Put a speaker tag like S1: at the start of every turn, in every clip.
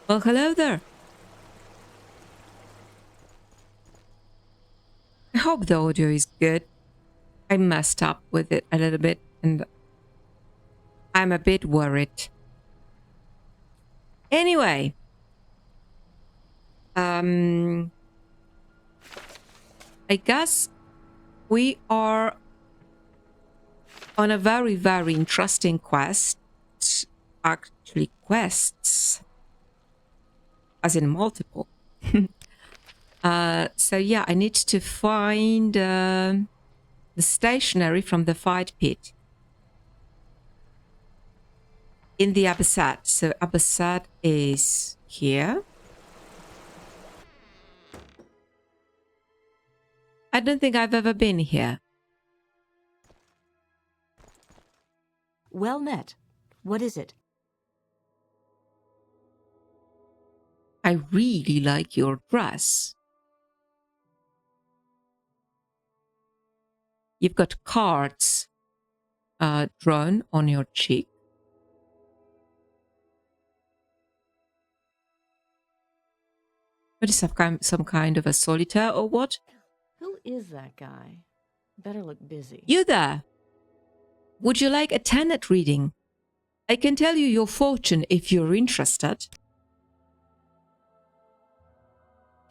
S1: Well, hello there. I hope the audio is good. I messed up with it a little bit and I'm a bit worried. Anyway, I guess we are on a very, very interesting quest. Actually, quests, as in multiple. So yeah, I need to find the stationery from the fight pit in the Abecette. So Abecette is here. I don't think I've ever been here.
S2: Well met. What is it?
S1: I really like your dress. You've got cards drawn on your cheek. What is some kind of a solitaire or what?
S2: Who is that guy? Better look busy.
S1: You there? Would you like a tenet reading? I can tell you your fortune if you're interested.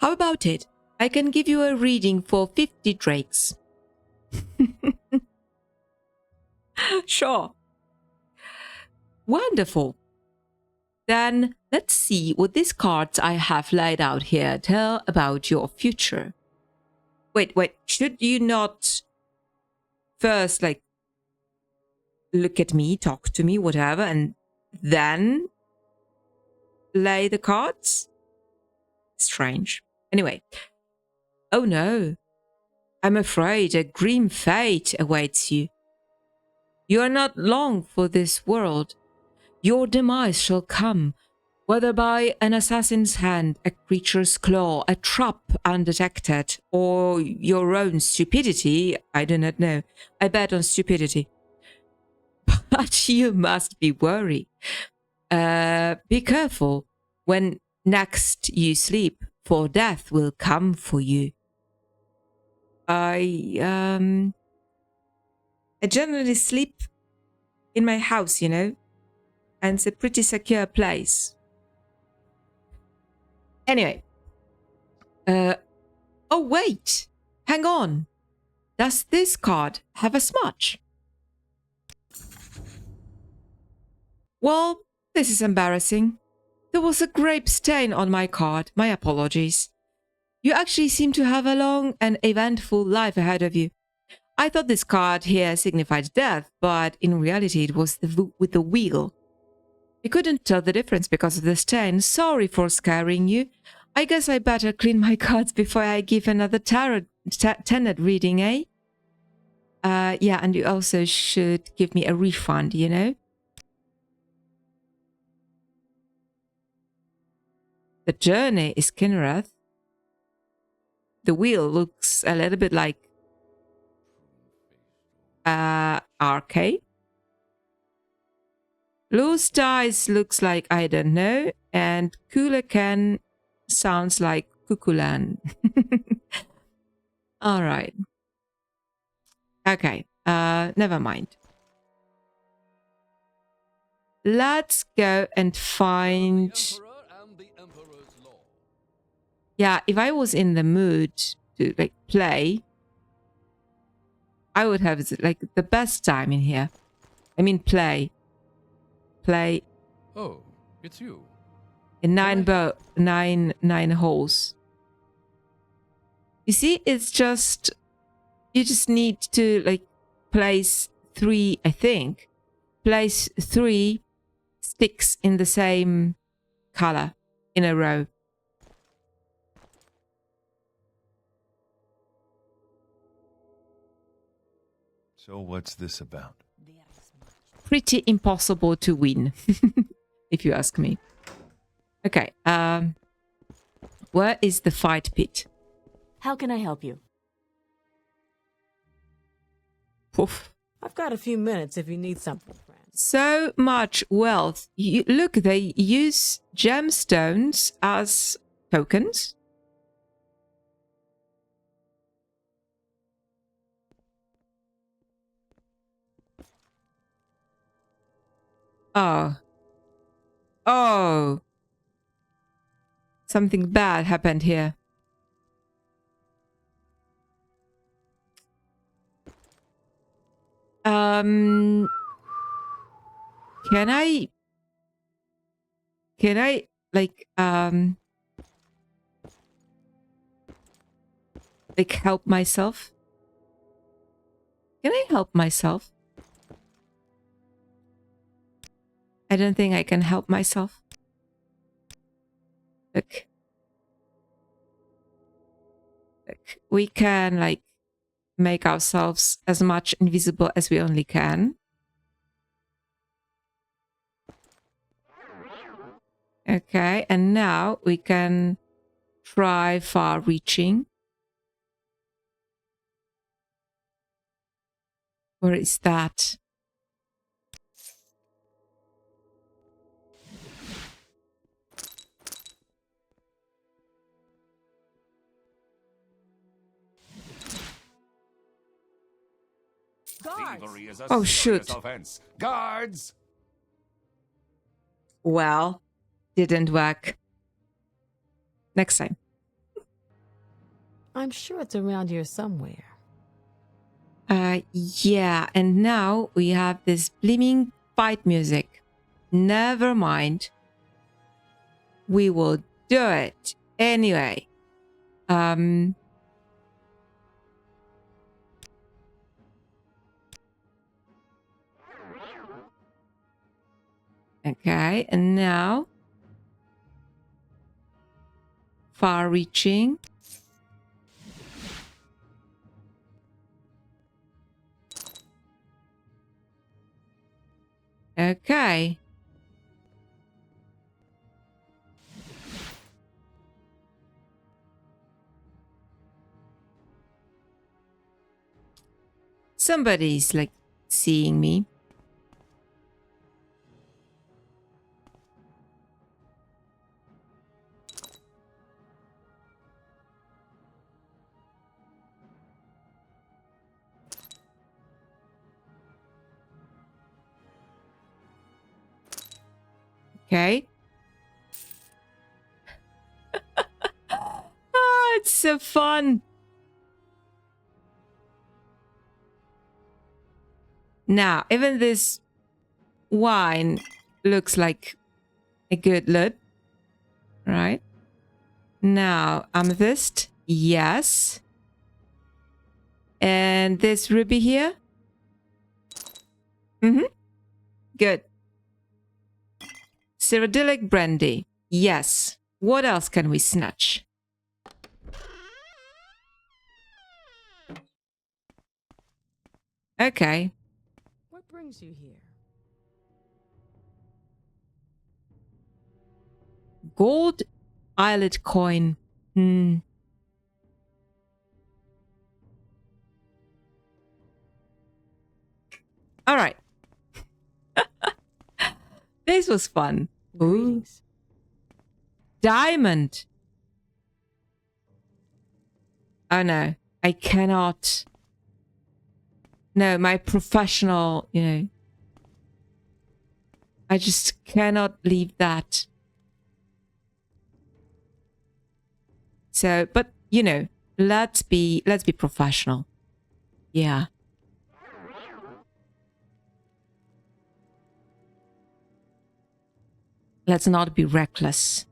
S1: How about it? I can give you a reading for 50 drakes. Sure. Wonderful. Then let's see what these cards I have laid out here tell about your future. Wait, should you not first, like, look at me, talk to me, whatever, and then lay the cards? Strange. Anyway. Oh no. I'm afraid a grim fate awaits you. You are not long for this world. Your demise shall come, whether by an assassin's hand, a creature's claw, a trap undetected, or your own stupidity. I do not know. I bet on stupidity. But you must be worried. Be careful when next you sleep, for death will come for you. I generally sleep in my house, you know, and it's a pretty secure place. Anyway. Oh, wait. Hang on. Does this card have a smudge? Well, this is embarrassing. There was a grape stain on my card. My apologies. You actually seem to have a long and eventful life ahead of you. I thought this card here signified death, but in reality it was with the wheel. I couldn't tell the difference because of the stain. Sorry for scaring you. I guess I better clean my cards before I give another tenet reading, eh? Yeah, and you also should give me a refund, you know? The journey is Kinnereth. The wheel looks a little bit like arcade. Loose dice looks like I don't know, and Kulakan sounds like Kukulan. All right. Okay. Never mind. Let's go and find. Yeah, if I was in the mood to like play, I would have like the best time in here. I mean, play.
S3: Oh, it's you.
S1: In nine holes. You see, it's just you just need to like place 3. I think place 3 sticks in the same color in a row.
S3: So what's this about?
S1: Pretty impossible to win, if you ask me. Okay, where is the fight pit?
S2: How can I help you?
S1: Poof.
S2: I've got a few minutes if you need something, friend.
S1: so much wealth. Look, they use gemstones as tokens. Oh. Oh. Something bad happened here. Can I like help myself? Can I help myself? I don't think I can help myself. Look. Look, we can like make ourselves as much invisible as we only can. Okay, and now we can try far reaching. Where is that?
S4: Thievery is a
S1: Oh,
S4: serious
S1: shoot.
S4: offense. Guards!
S1: Well, didn't work. Next time.
S2: I'm sure it's around here somewhere.
S1: Yeah, and now we have this blimmin' fight music. Never mind. We will do it anyway. Okay, and now far reaching. Okay. Somebody's like seeing me. Okay. Oh, it's so fun. Now, even this wine looks like a good loot. Right. Now, amethyst. Yes. And this ruby here. Good. Cyrodiilic brandy. Yes. What else can we snatch? Okay.
S2: What brings you here?
S1: Gold eyelet coin. All right. This was fun. Ooh.
S2: Greetings.
S1: Diamond. Oh no, I cannot. No, my professional, I just cannot leave that. So, but let's be professional. Yeah. Let's not be reckless.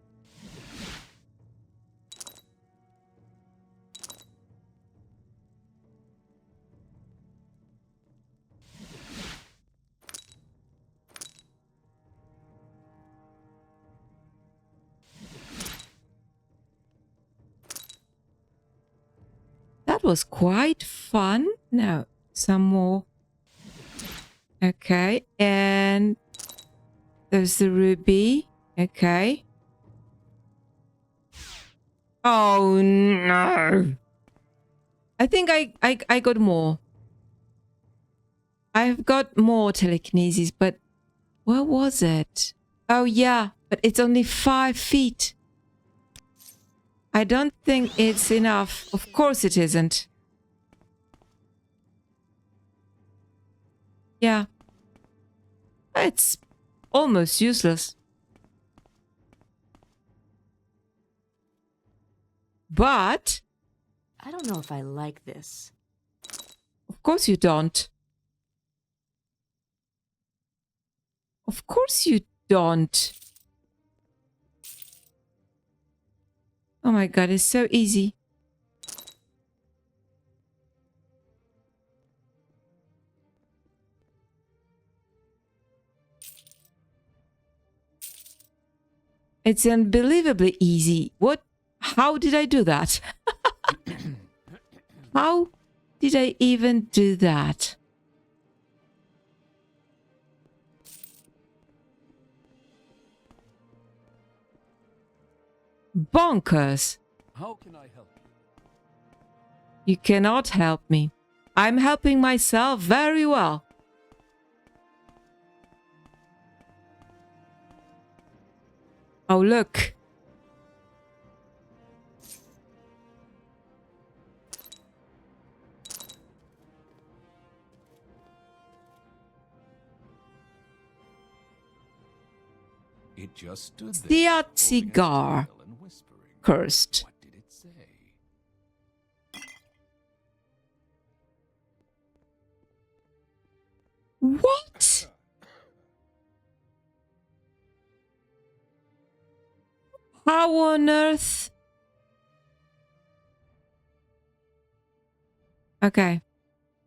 S1: That was quite fun. Now, some more. Okay, and there's the ruby. Okay. Oh no. I think I got more. I've got more telekinesis, but Where was it? Oh, yeah, but it's only 5 feet. I don't think it's enough. Of course it isn't. Yeah. It's almost useless. But
S2: I don't know if I like this.
S1: of course you don't. Of course you don't. Oh my god, it's so easy. It's unbelievably easy. What? How did I do that? How did I even do that? Bonkers.
S3: How can I help you?
S1: You cannot help me. I'm helping myself very well. Oh, look.
S3: It just stood there.
S1: The
S3: holding its
S1: cigar.
S3: tail and whispering.
S1: Cursed.
S3: What did it say?
S1: What? How on earth? Okay.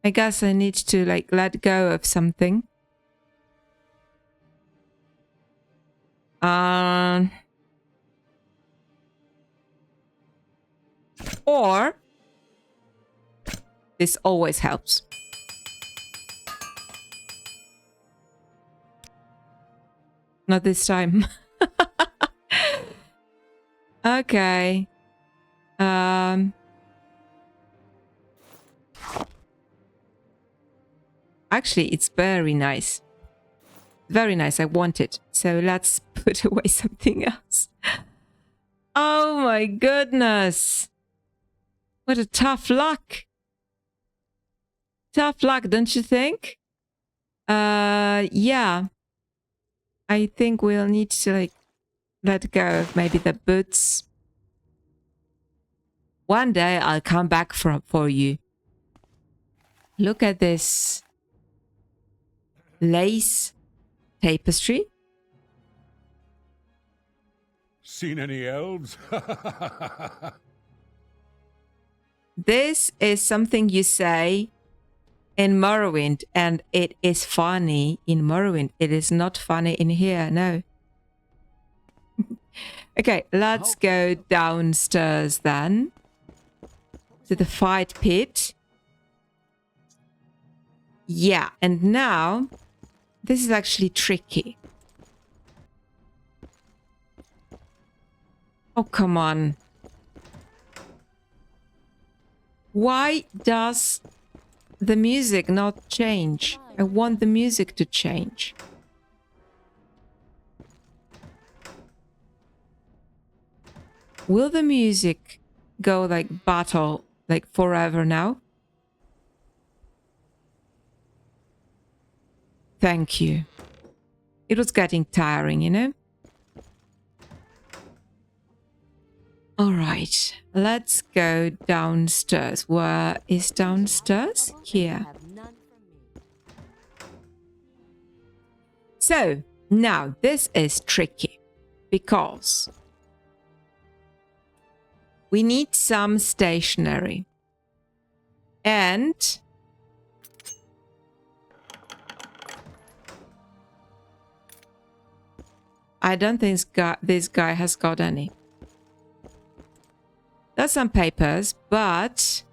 S1: I guess I need to like let go of something. Or this always helps. Not this time. Okay. Actually, it's very nice. Very nice. I want it. So let's put away something else. Oh my goodness. What a tough luck. Tough luck, don't you think? Yeah. I think we'll need to like let go of maybe the boots. One day I'll come back for you. Look at this lace tapestry.
S4: Seen any elves?
S1: This is something you say in Morrowind, and it is funny in Morrowind. It is not funny in here, no. Okay, let's go downstairs then. To the fight pit. Yeah, and now this is actually tricky. Oh, come on. Why does the music not change? I want the music to change. Will the music go like battle like forever now? Thank you. It was getting tiring, you know? All right, let's go downstairs. Where is downstairs? Here. So now this is tricky because we need some stationery. And I don't think this guy has got any. There's some papers, but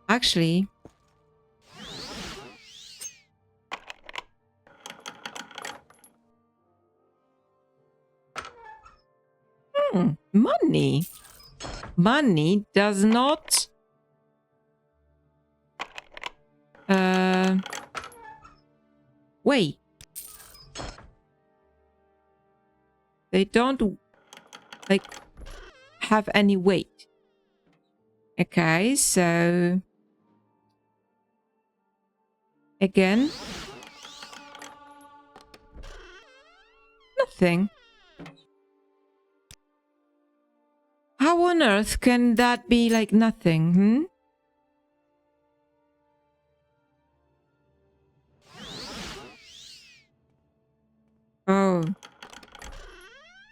S1: actually money. Money does not wait. They don't, like, have any weight. Okay, so... Again. Nothing. How on earth can that be like nothing, hmm? Oh.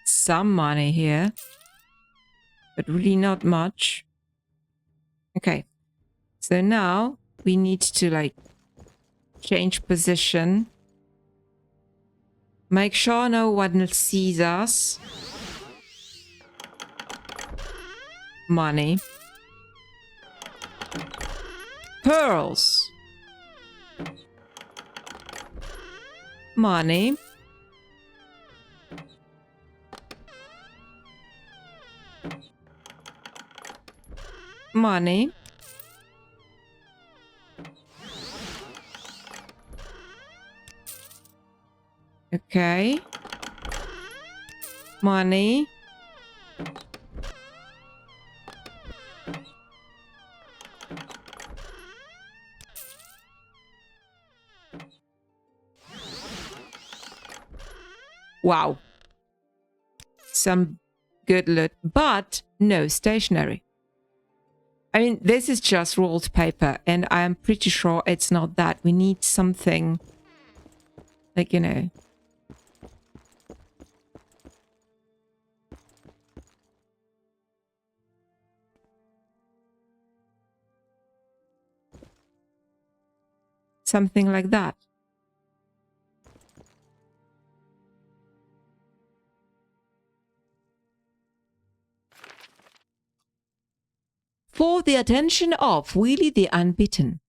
S1: Some money here. But really not much. Okay. So now we need to like change position. Make sure no one sees us. Money. Pearls. Money. Money. Okay. Money. Wow. Some good loot, but no stationery. I mean, this is just rolled paper, and I'm pretty sure it's not that. We need something, like, you know. Something like that. For the attention of Willie the Unbeaten.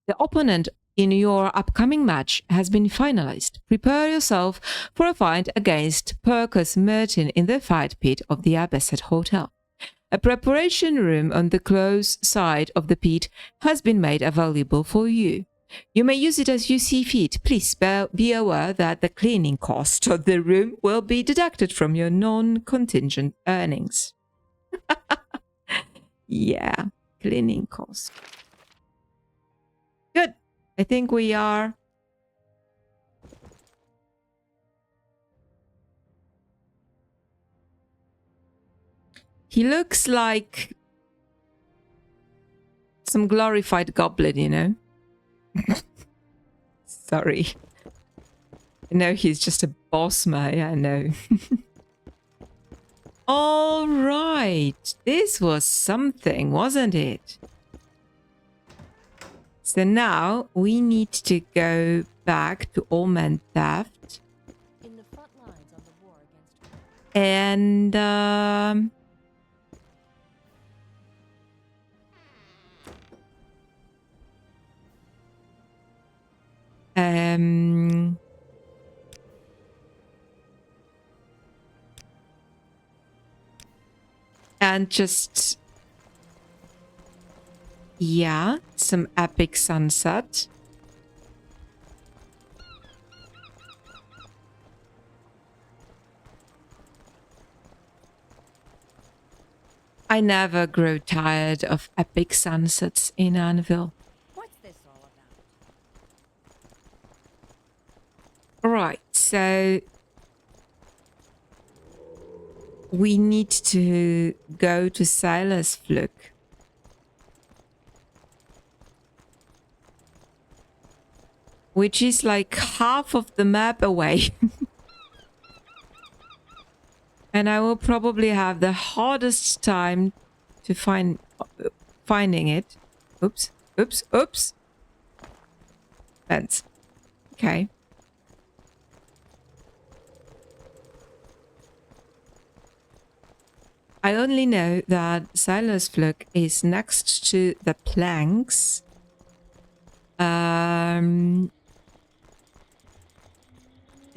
S1: The opponent in your upcoming match has been finalized. Prepare yourself for a fight against Percus Merton in the fight pit of the Abecette Hotel. A preparation room on the close side of the pit has been made available for you. You may use it as you see fit. Please be aware that the cleaning cost of the room will be deducted from your non-contingent earnings. Yeah, cleaning cost. Good. I think we are. He looks like some glorified goblin, you know? Sorry. No, he's just a boss man. I know. All right. This was something, wasn't it? So now we need to go back to Allman Theft.
S2: In the front lines on the war against
S1: And and just, yeah, some epic sunset. I never grow tired of epic sunsets in Anvil.
S2: What's this all about?
S1: Right, so we need to go to Silas Fluke. Which is like half of the map away. And I will probably have the hardest time to finding it. Oops, oops, oops. Fence. Okay. I only know that Silas Fluke is next to the planks.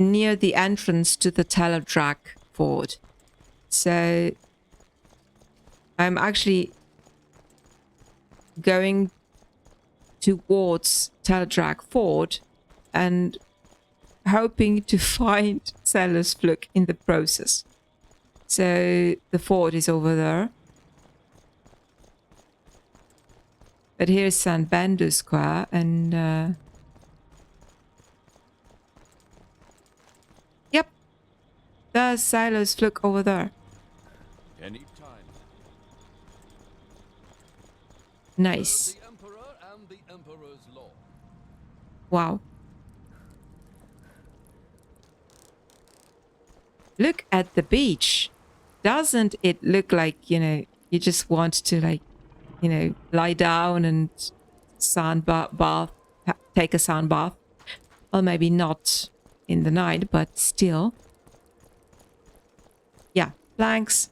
S1: Near the entrance to the Teledrag Ford. So I'm actually going towards Teledrag Ford and hoping to find Sailor's Fluke in the process. So the fort is over there. But here's San Bandu Square and yep. There's Sailor's Fluke over there.
S3: Any time.
S1: Nice.
S3: The Emperor and the Emperor's law.
S1: Wow. Look at the beach. Doesn't it look like, you know, you just want to like, you know, lie down and take a sun bath. Well, maybe not in the night, but still. Yeah, planks.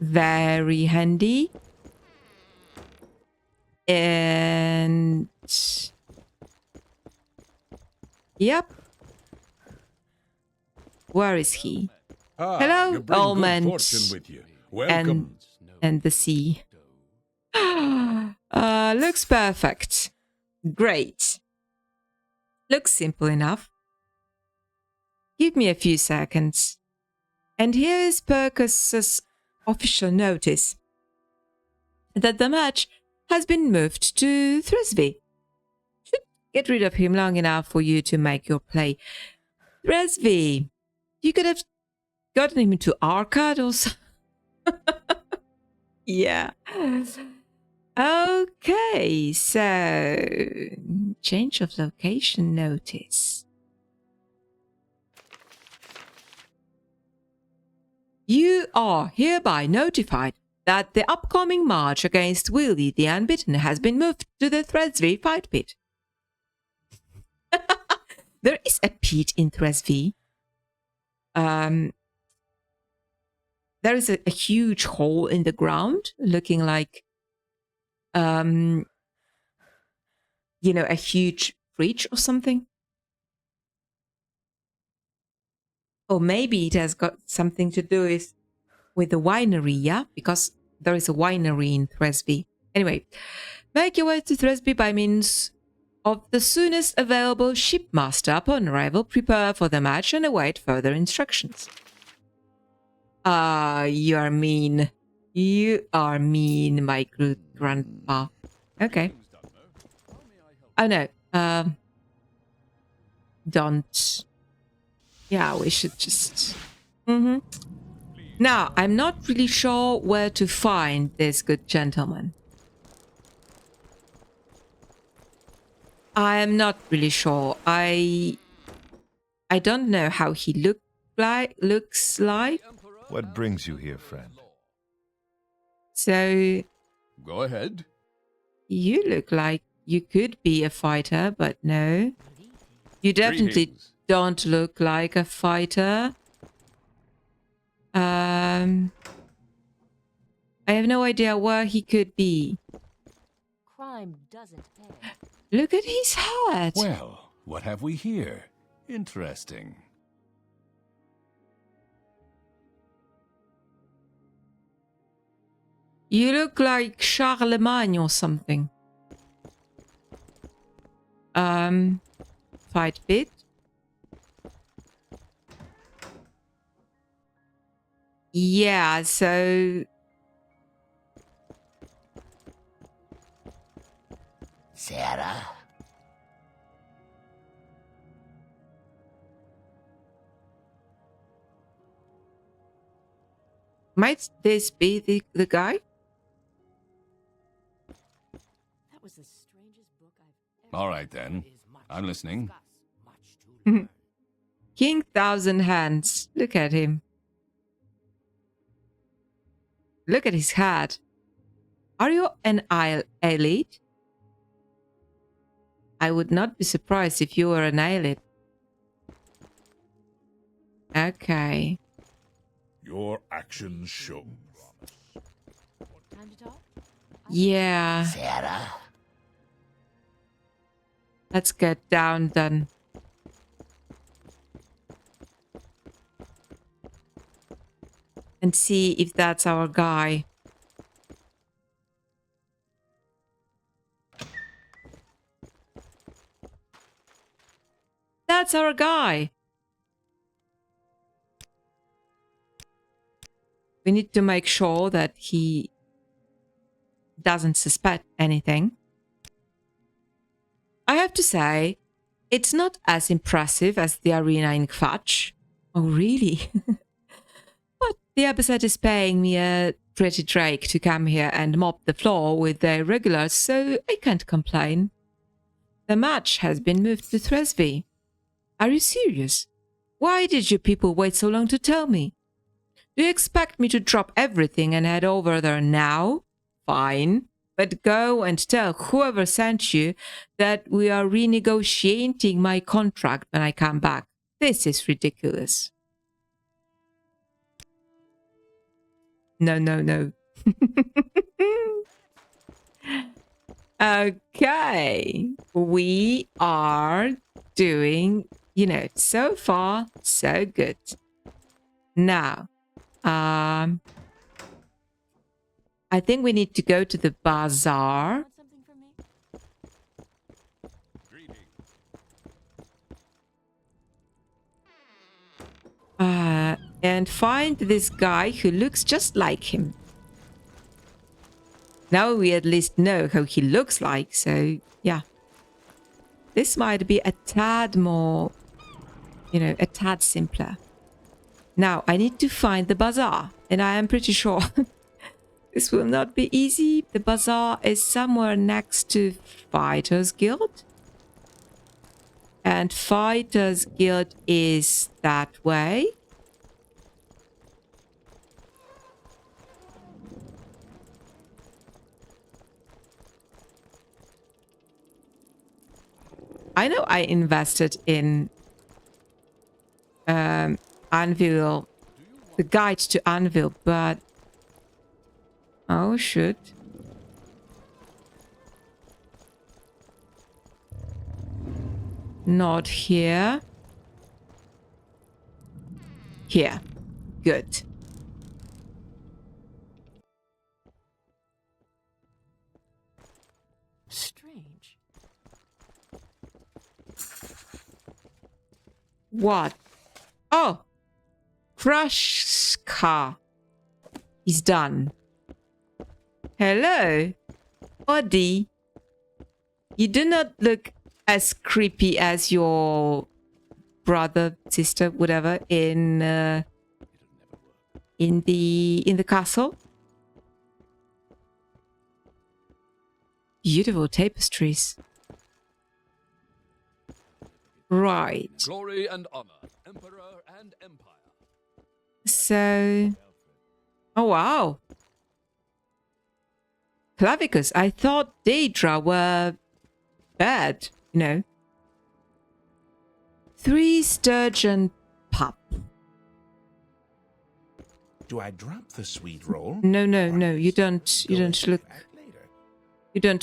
S1: Very handy. And yep. Where is he? Hello,
S4: you bring
S1: old
S4: good
S1: man.
S4: fortune with you. Welcome.
S1: And the sea. Looks perfect. Great. Looks simple enough. Give me a few seconds. And here is Percus's official notice that the match has been moved to Thisbe. Should get rid of him long enough for you to make your play. Thisbe, you could have gotten him into Arcad or something. Yeah. Okay, so change of location notice. You are hereby notified that the upcoming march against Willie the Unbitten has been moved to the Thisbe fight pit. There is a pit in Thisbe. There is a huge hole in the ground looking like, you know, a huge fridge or something. Or maybe it has got something to do with the winery, yeah? Because there is a winery in Thisbe. Anyway, make your way to Thisbe by means of the soonest available shipmaster. Upon arrival, prepare for the match and await further instructions. You are mean. You are mean, my good grandpa. Okay. Oh no. Don't. Yeah, we should just... Now, I'm not really sure where to find this good gentleman. I am not really sure. I don't know how he looks like.
S5: What brings you here, friend?
S1: So...
S3: Go ahead.
S1: You look like you could be a fighter, but no. You definitely
S3: Greetings.
S1: don't look like a fighter. I have no idea where he could be.
S2: Crime doesn't pay.
S1: Look at his head.
S3: Well, what have we here? Interesting.
S1: You look like Charlemagne or something. Fight bit. Yeah, so...
S6: Sarah?
S1: Might this be the guy?
S2: That was the strangest book I've ever
S3: All right then. I'm listening.
S1: King Thousand Hands. Look at him. Look at his hat. Are you an elite? I would not be surprised if you were an elite. Okay.
S4: Your actions show.
S2: Time to talk?
S1: Yeah.
S6: Sarah?
S1: Let's get down then. And see if that's our guy. that's our guy. We need to make sure that he doesn't suspect anything. I have to say, it's not as impressive as the arena in Kvatch. Oh, really? But the Abecette is paying me a pretty drake to come here and mop the floor with their regulars, so I can't complain. The match has been moved to Thresby. Are you serious? Why did you people wait so long to tell me? Do you expect me to drop everything and head over there now? Fine. But go and tell whoever sent you that we are renegotiating my contract when I come back. This is ridiculous. No, no, no. Okay. We are doing, so far, so good. Now, I think we need to go to the bazaar.
S2: Want something from me?
S1: And find this guy who looks just like him. Now we at least know how he looks like, so yeah. This might be a tad more, a tad simpler. Now, I need to find the bazaar, and I am pretty sure this will not be easy. The bazaar is somewhere next to Fighters Guild. And Fighters Guild is that way. I know I invested in Anvil, the guide to Anvil, but oh shoot. Not here. Here. Good.
S2: Strange.
S1: What? Oh! Krushka. He's done. Hello, Buddy. You do not look as creepy as your brother, sister, whatever, in the castle. Beautiful tapestries. Right.
S7: Glory and honor, emperor and empire.
S1: So, oh wow. Clavicus, I thought Daedra were bad, 3 sturgeon pup.
S8: Do I drop the sweet roll?
S1: No, you don't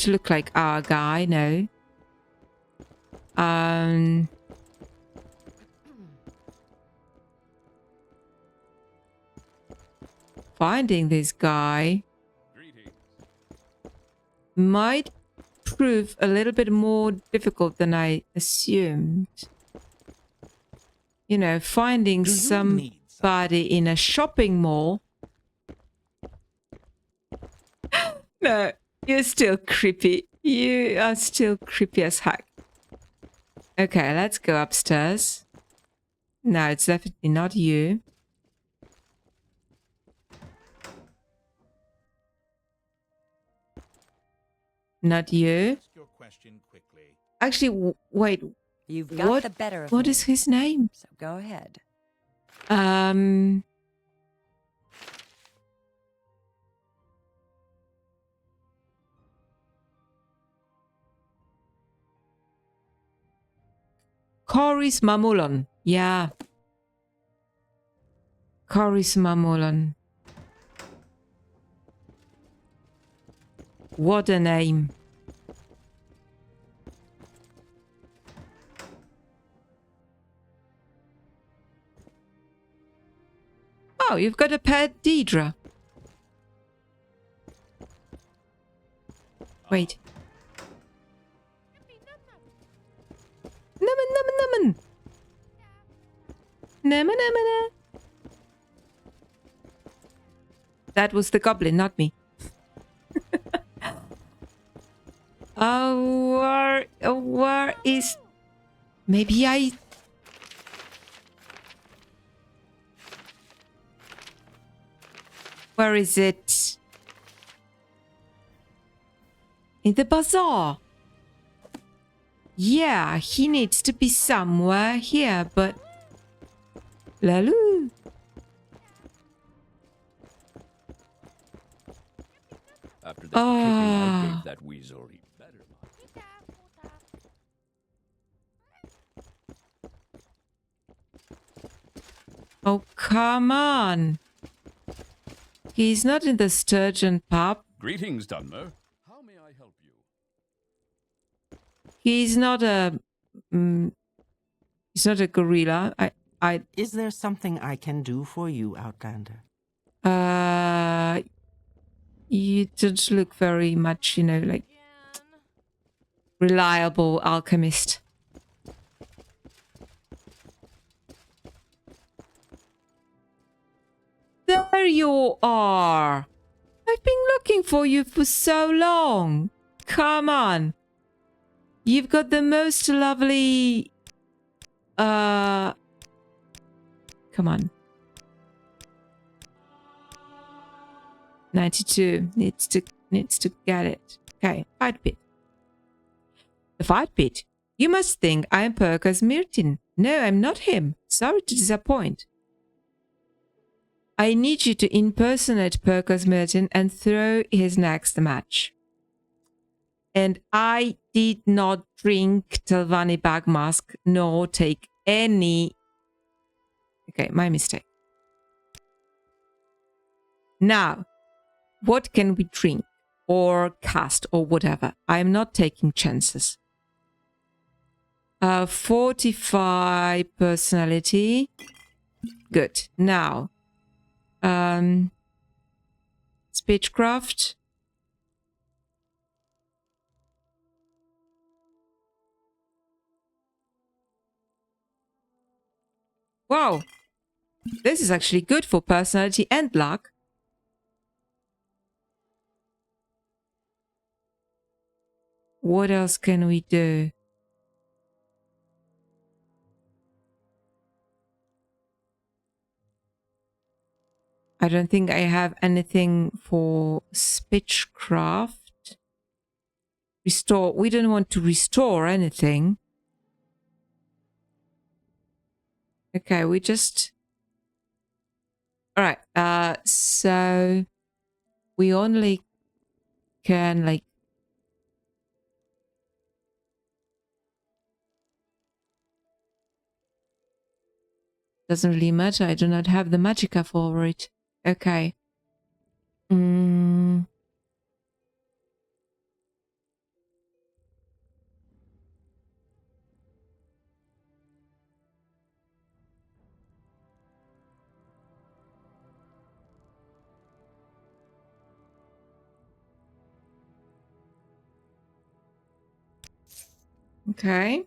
S1: look like our guy, no. Finding this guy might prove a little bit more difficult than I assumed. Finding somebody in a shopping mall. No, you're still creepy. You are still creepy as heck. Okay, let's go upstairs. No, it's definitely not you. Not you.
S8: Ask your question quickly.
S1: Actually, wait.
S9: You've got the better of
S1: What
S9: me,
S1: is his name?
S9: so go ahead.
S1: Coris Mamulon. Yeah. Coris Mamulon. What a name. Oh, you've got a pet Daedra. Wait. Naman. That was the goblin, not me. Where is... Maybe I... Where is it? In the bazaar. Yeah, he needs to be somewhere here, but... Laloo.
S7: After the kicking I gave that weasel, he better not.
S1: Oh, come on. He's not in the sturgeon pub.
S7: Greetings, Dunmer. How may I help you?
S1: He's not a... he's not a gorilla.
S10: Is there something I can do for you, Outlander?
S1: You don't look very much, you know, like... reliable alchemist. There you are! I've been looking for you for so long. Come on. You've got the most lovely... Come on. 92. Needs to get it. Okay, fight pit. The fight pit. You must think I am Perkas Myrtin. No, I'm not him. Sorry to disappoint. I need you to impersonate Perkas Myrtin and throw his next match. And I did not drink Telvanni Bagmask nor take any... Okay, my mistake. Now, what can we drink or cast or whatever? I am not taking chances. 45 personality. Good. Now, speechcraft. Wow, this is actually good for personality and luck. What else can we do? I don't think I have anything for speechcraft. Restore. We don't want to restore anything. Okay, we just... Alright, so... We only can, like... Doesn't really matter, I do not have the magicka for it. Okay. Okay.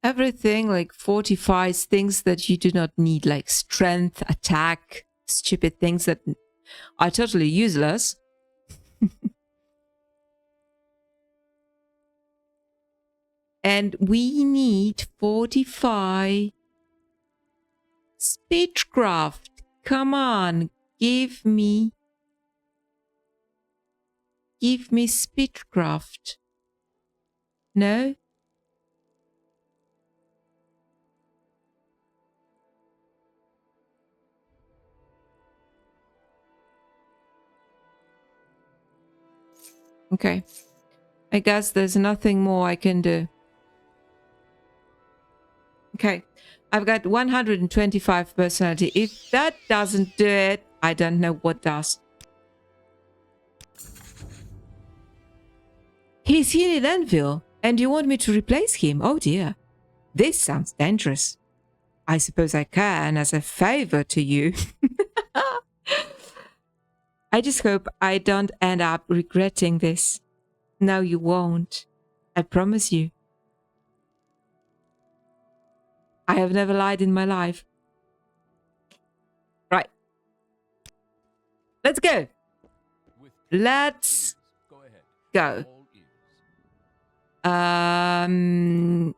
S1: Everything like fortifies things that you do not need, like strength, attack, stupid things that are totally useless. And we need 45 speechcraft. Come on, give me speechcraft. No? Okay. I guess there's nothing more I can do. Okay. I've got 125 personality. If that doesn't do it, I don't know what does. He's here in Enville, and you want me to replace him? Oh dear. This sounds dangerous. I suppose I can as a favor to you. I just hope I don't end up regretting this. No, you won't. I promise you. I have never lied in my life. Right. Let's go. Let's go.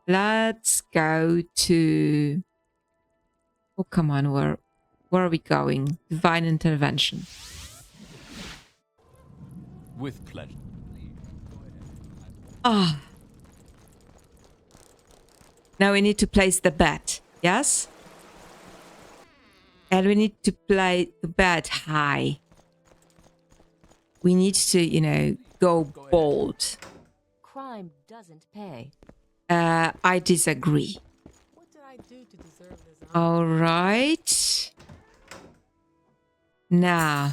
S1: Let's go to... Oh, come on. Where are we going? Divine intervention.
S7: With pleasure.
S1: Ah. Now we need to place the bet. Yes? And we need to play the bet high. We need to, you know, go bold.
S2: Crime doesn't pay.
S1: I disagree.
S2: What did I do to deserve this?
S1: All right. Now,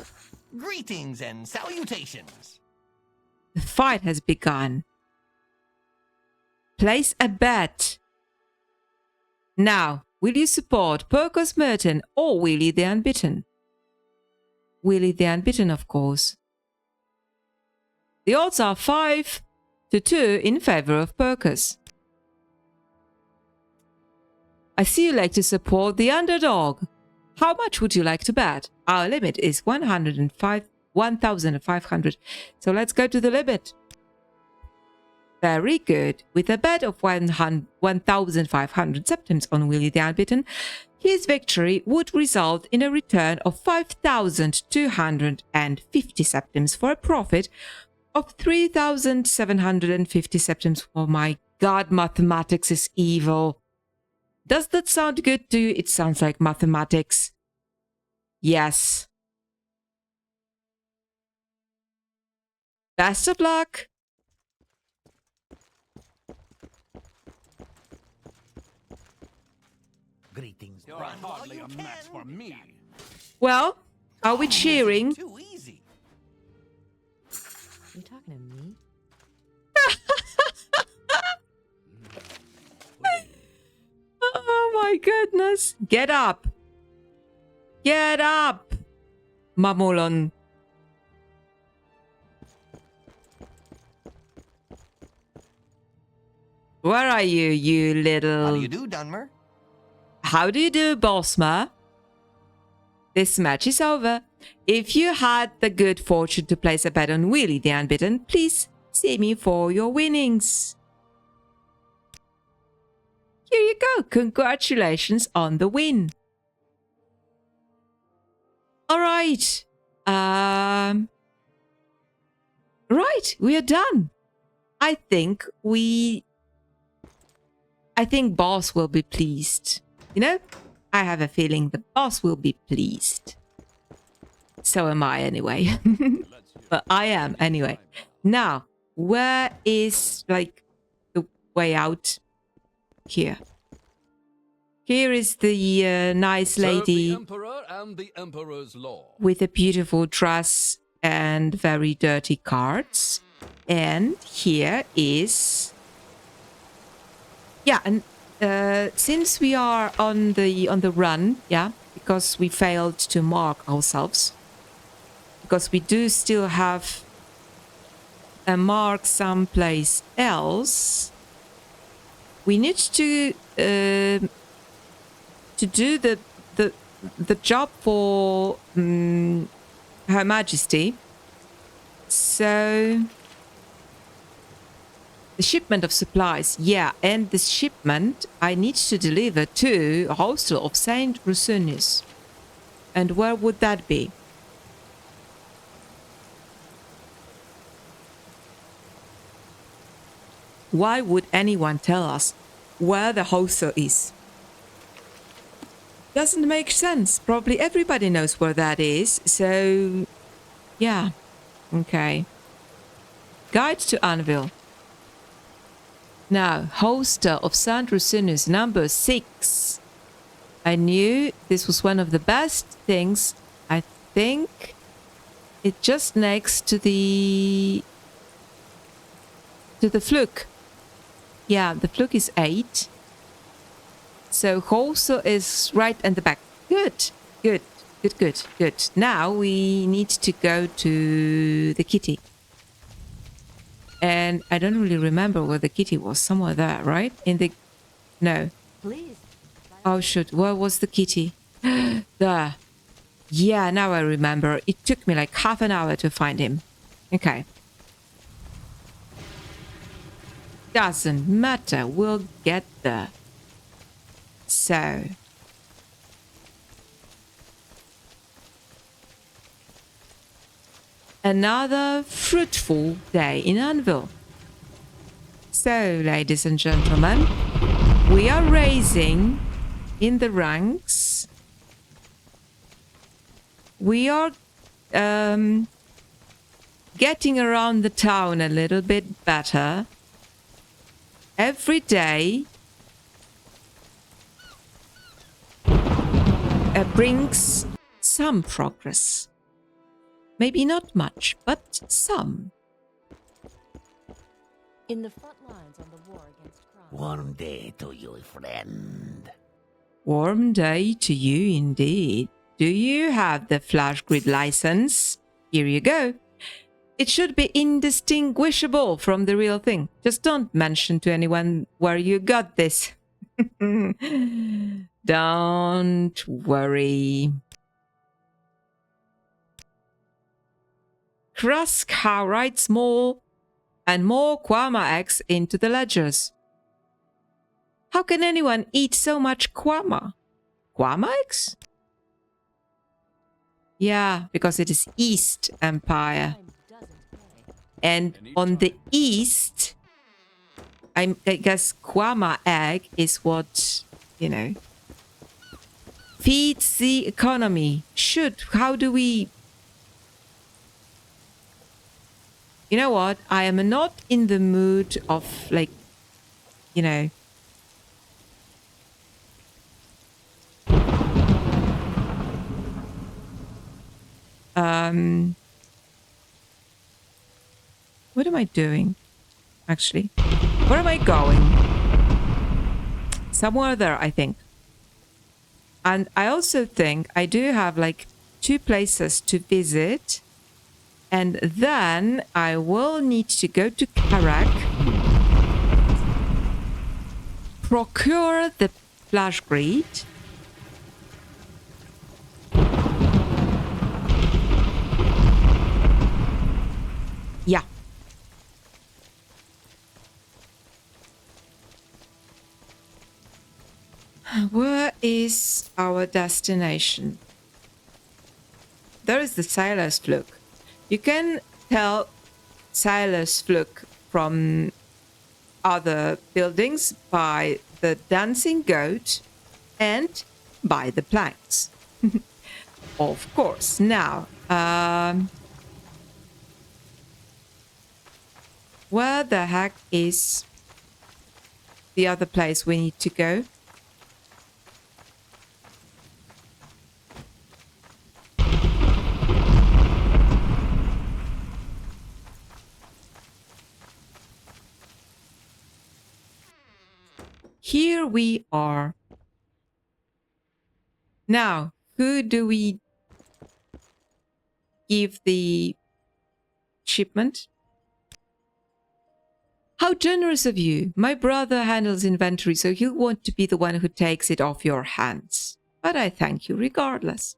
S6: Greetings and salutations.
S1: the fight has begun. Place a bet. Now, will you support Perkos Merton or Willie the Unbeaten? Willie the Unbeaten, of course. The odds are 5-2 in favor of Perkos. I see you like to support the underdog. How much would you like to bet? Our limit is 1,500. So let's go to the limit. Very good. With a bet of 1,500 septims on Willie the Unbeaten, his victory would result in a return of 5,250 septims for a profit of 3,750 septims. Oh my god, mathematics is evil. Does that sound good to you? It sounds like mathematics. Yes. Best of luck.
S6: Greetings.
S3: You're hardly a match for me.
S1: Well, are we cheering?
S6: Too easy.
S2: You talking to me?
S1: Oh my goodness. Get up. Get up. Mamolon. Where are you, you little...
S6: How do you do, Dunmer?
S1: How do you do, Bossma? This match is over. If you had the good fortune to place a bet on Willie the Unbeaten, please see me for your winnings. Here you go. Congratulations on the win. All right. Right, we are done. I think boss will be pleased. You know, I have a feeling the boss will be pleased. So am I anyway. But I am anyway. Now, where is like the way out? Here. Here is the nice lady
S7: Serve the Emperor and the Emperor's law.
S1: with a beautiful dress and very dirty cards. And here is... Yeah, and since we are on the run, yeah, because we failed to mark ourselves, because we do still have a mark someplace else, we need to do the job for Her Majesty. So the shipment of supplies, yeah, and this shipment I need to deliver to a hostel of Saint Rusunius. And where would that be? Why would anyone tell us where the hostel is? Doesn't make sense. Probably everybody knows where that is. So, yeah. Okay. Guide to Anvil. Now, hostel of Saint Rusunius, number 6. I knew this was one of the best things. I think it's just next to the fluke. Yeah, the fluke is 8. So hostel is right in the back. Good, good, Good, good, good. Now we need to go to the kitty. And I don't really remember where the kitty was. Somewhere there, right? In the... No.
S2: Please.
S1: Oh, shoot. Where was the kitty? There. Yeah, now I remember. It took me like half an hour to find him. Okay. Doesn't matter. We'll get there. So... another fruitful day in Anvil. So, ladies and gentlemen, we are raising in the ranks. We are getting around the town a little bit better. Every day brings some progress. Maybe not much, but some.
S2: In the front lines on the war against crime.
S6: Warm day to you, friend.
S1: Warm day to you indeed. Do you have the flash grid license? Here you go. It should be indistinguishable from the real thing. Just don't mention to anyone where you got this. Don't worry. Kraskow writes more and more Kwama eggs into the ledgers. How can anyone eat so much Kwama? Kwama eggs? Yeah, because it is East Empire. And on the East, I guess Kwama egg is what, you know, feeds the economy. How do we... You know what? I am not in the mood of, like, you know... What am I doing? Actually, where am I going? Somewhere there, I think. And I also think I do have like 2 places to visit. And then I will need to go to Karak, procure the flash grid, yeah. Where is our destination? There is the Sailor's Fluke. You can tell Sailor's Fluke from other buildings by the dancing goat and by the planks. Of course. Now, where the heck is the other place we need to go? Here we are. Now, who do we give the shipment? How generous of you. My brother handles inventory, so he'll want to be the one who takes it off your hands. But I thank you regardless.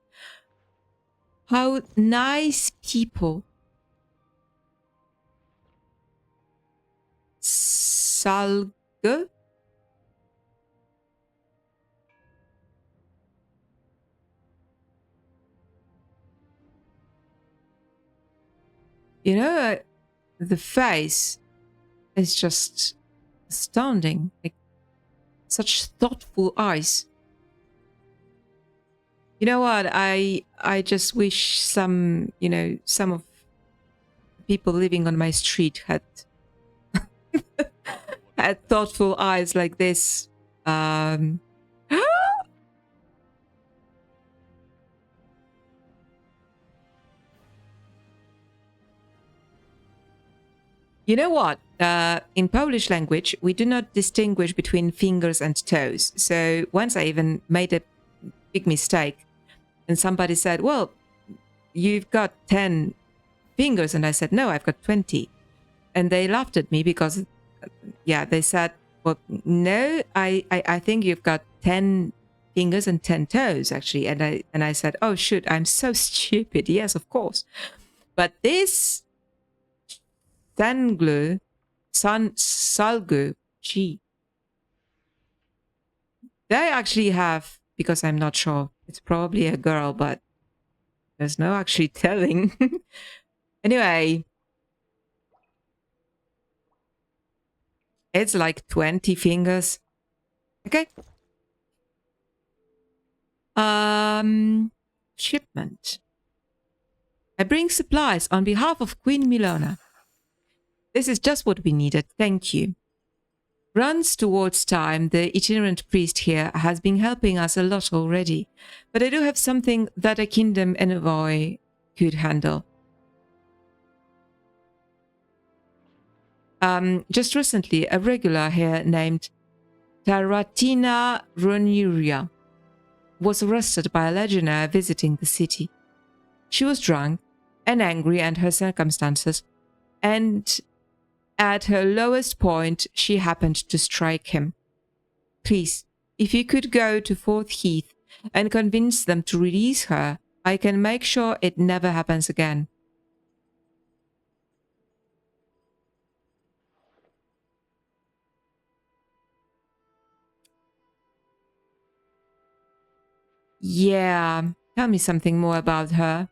S1: How nice people. Salge? You know, the face is just astounding. Like, such thoughtful eyes. You know what? I just wish some, you know, some of the people living on my street had had thoughtful eyes like this. You know what? In Polish language, we do not distinguish between fingers and toes. So once I even made a big mistake. And somebody said, well, you've got 10 fingers. And I said, no, I've got 20. And they laughed at me because, yeah, they said, well, no, I think you've got 10 fingers and 10 toes, actually. And I said, oh, shoot, I'm so stupid. Yes, of course. But this Salgu, gee, they actually have, because I'm not sure, it's probably a girl, but there's no actually telling. Anyway, it's like 20 fingers. Okay. Shipment. I bring supplies on behalf of Queen Milona. This is just what we needed. Thank you. Runs towards time. The itinerant priest here has been helping us a lot already. But I do have something that a kingdom envoy could handle. Just recently, a regular here named Taratina Ronuria was arrested by a legionnaire visiting the city. She was drunk and angry at her circumstances, and at her lowest point, she happened to strike him. Please, if you could go to Fourth Heath and convince them to release her, I can make sure it never happens again. Yeah, tell me something more about her.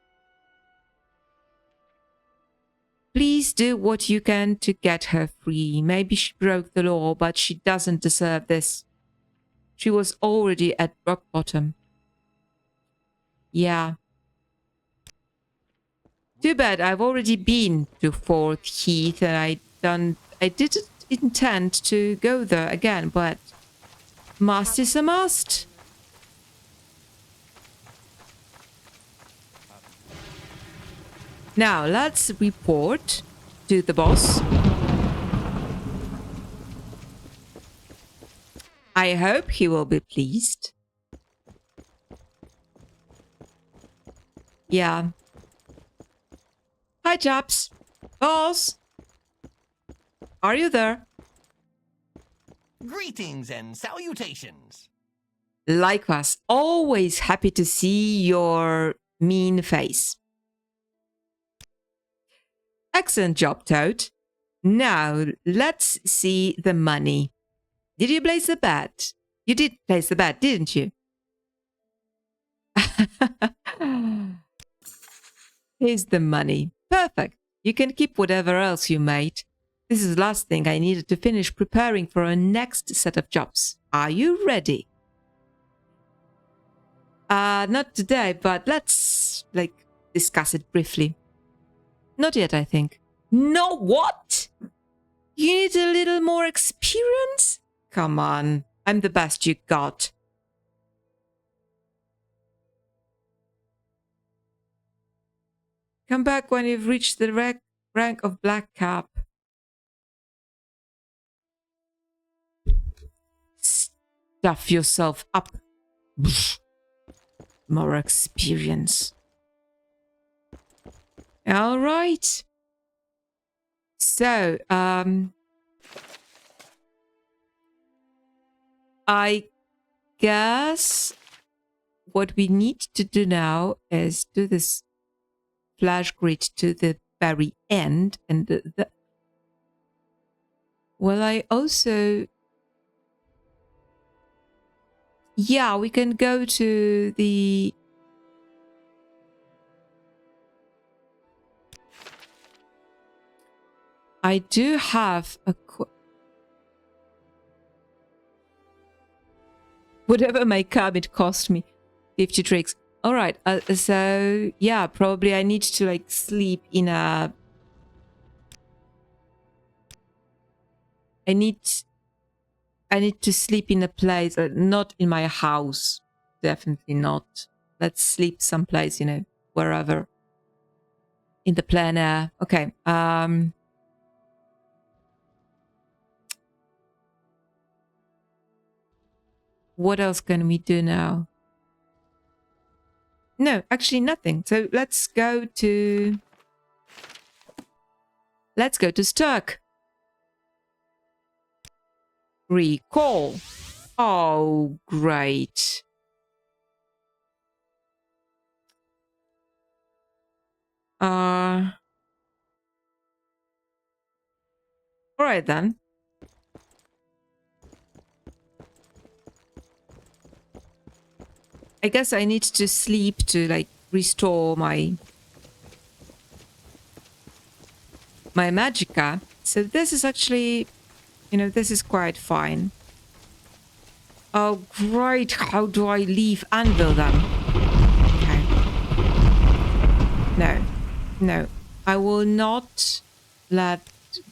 S1: Please do what you can to get her free. Maybe she broke the law, but she doesn't deserve this. She was already at rock bottom. Yeah. Too bad. I've already been to Fourth Heath and I didn't intend to go there again, but must is a must. Now, let's report to the boss. I hope he will be pleased. Yeah. Hi, chaps. Boss. Are you there?
S6: Greetings and salutations.
S1: Likewise. Always happy to see your mean face. Excellent job, Toad. Now, let's see the money. Did you place the bet? You did place the bet, didn't you? Here's the money. Perfect. You can keep whatever else you made. This is the last thing I needed to finish preparing for our next set of jobs. Are you ready? Not today, but let's, discuss it briefly. Not yet, I think. No, what? You need a little more experience? Come on, I'm the best you got. Come back when you've reached the rank of Black Cap. Stuff yourself up. More experience. All right. So, I guess what we need to do now is do this flash grid to the very end, and well, I also, yeah, we can go to the I do have a whatever my cabin cost me, 50 tricks. All right, so yeah, probably I need to sleep in a. I need to sleep in a place, not in my house. Definitely not. Let's sleep someplace, wherever. In the plein air. Okay. What else can we do now? No, actually nothing. So let's go to Sturk. Recall. Oh, great. All right then. I guess I need to sleep to like restore my magicka. So this is actually, you know, this is quite fine. Oh, great. How do I leave Anvil then? Okay. No. No. I will not let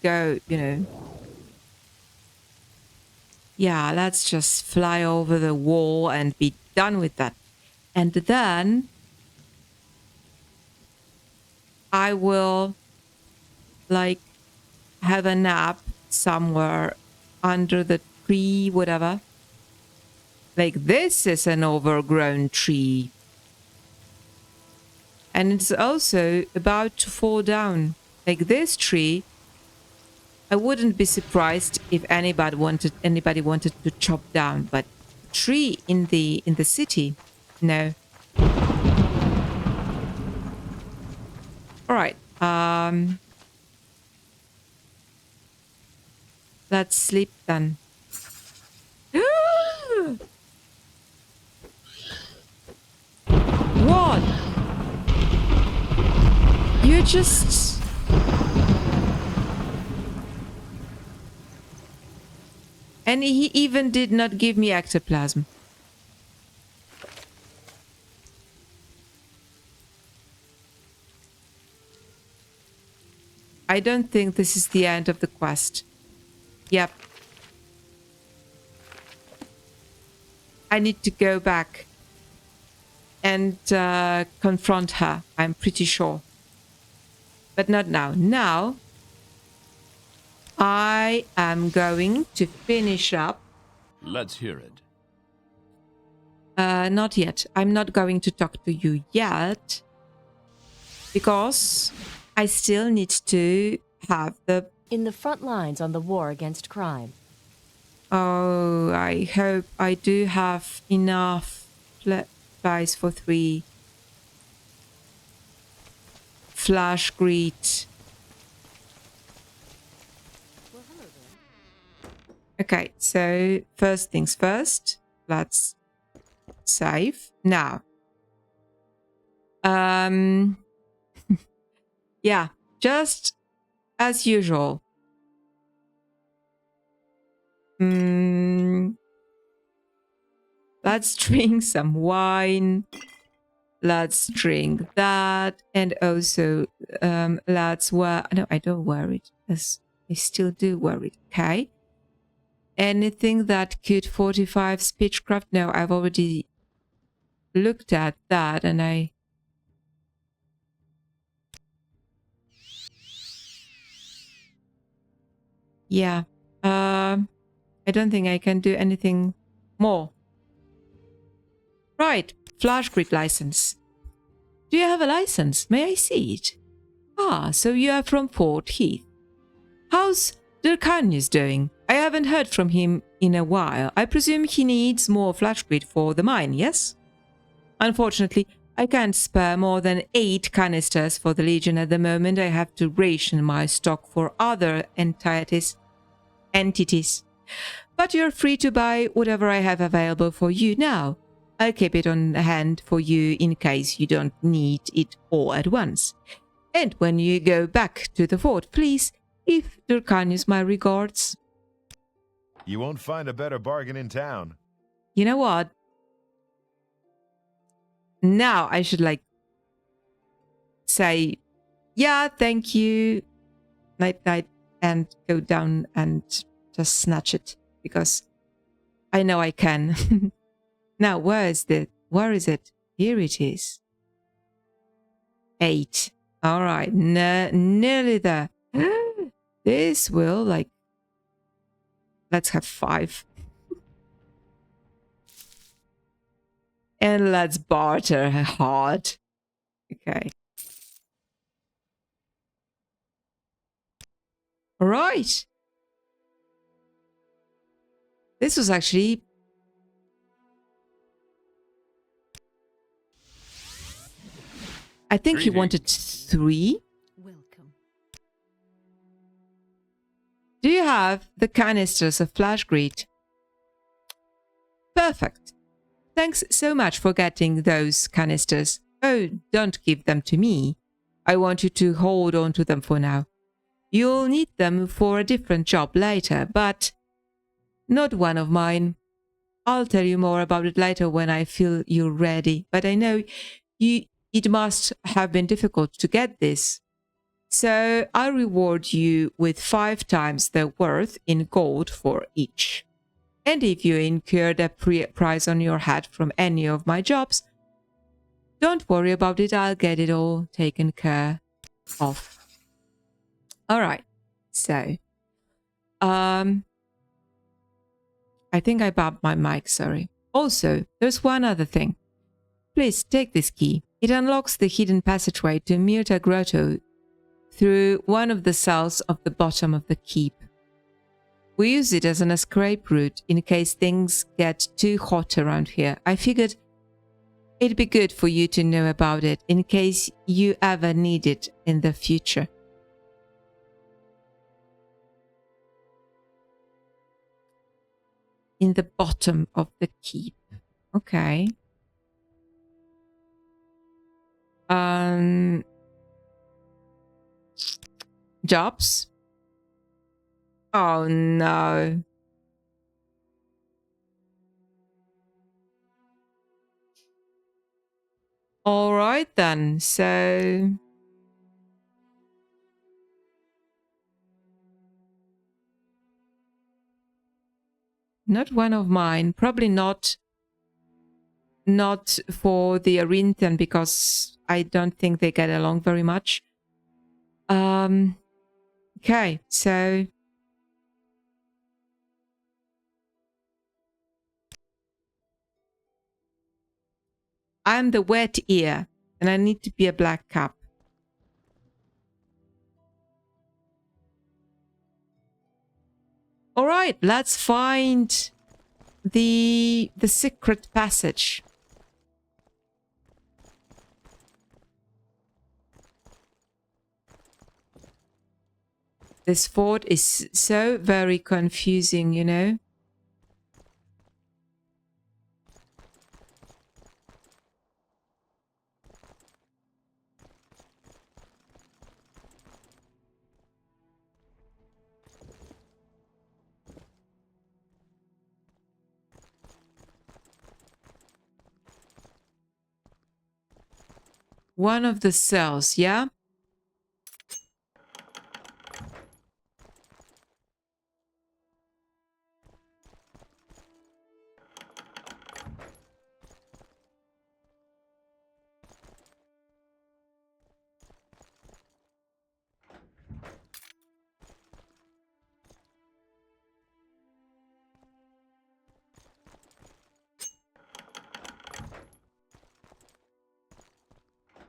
S1: go, you know. Yeah, let's just fly over the wall and be done with that. And then I will like have a nap somewhere under the tree, whatever. Like this is an overgrown tree. And it's also about to fall down. Like this tree, I wouldn't be surprised if anybody wanted to chop down, but tree in the city, no. All right. Let's sleep then. What? You just... And he even did not give me ectoplasm. I don't think this is the end of the quest. Yep. I need to go back and confront her, I'm pretty sure. But not now. Now, I am going to finish up.
S7: Let's hear it.
S1: Not yet. I'm not going to talk to you yet. Because I still need to have the...
S2: In the front lines on the war against crime.
S1: Oh, I hope I do have enough supplies for 3. Flash greet. Okay, so first things first. Let's save. Now. Yeah, just as usual. Let's drink some wine. Let's drink that. And also, let's wear... No, I don't wear it. Yes, I still do wear it. Okay. Anything that could 45 speechcraft? No, I've already looked at that and I... Yeah. I don't think I can do anything more. Right. Flash grid license. Do you have a license? May I see it? Ah, so you are from Fort Heath. How's Dirkanius doing? I haven't heard from him in a while. I presume he needs more flash grid for the mine, yes? Unfortunately, I can't spare more than 8 canisters for the Legion at the moment. I have to ration my stock for other entities. But you're free to buy whatever I have available for you now. I'll keep it on hand for you in case you don't need it all at once. And when you go back to the fort, please give Dirkanius my regards.
S5: You won't find a better bargain in town.
S1: You know what? Now I should like say, yeah, thank you, night, and go down and just snatch it because I know I can. Now, where is it? Here it is. 8. All right, nearly there. This will like, let's have 5. And let's barter hard. Okay. All right. This was actually... I think he wanted 3.
S2: Welcome.
S1: Do you have the canisters of flash grit? Perfect. Thanks so much for getting those canisters. Oh, don't give them to me. I want you to hold on to them for now. You'll need them for a different job later, but not one of mine. I'll tell you more about it later when I feel you're ready, but I know it must have been difficult to get this. So I'll reward you with 5 times their worth in gold for each. And if you incurred a price on your head from any of my jobs, don't worry about it, I'll get it all taken care of. Alright, so, I think I bumped my mic, sorry. Also, there's one other thing. Please take this key. It unlocks the hidden passageway to Myrta Grotto through one of the cells of the bottom of the keep. We use it as an escape route in case things get too hot around here. I figured it'd be good for you to know about it in case you ever need it in the future. In the bottom of the keep. Okay. Jobs? Oh no. All right then, so... Not one of mine. Probably not for the Riin then, because I don't think they get along very much. Okay, so... I'm the wet ear, and I need to be a black cap. All right, let's find the secret passage. This fort is so very confusing, you know. One of the cells, yeah?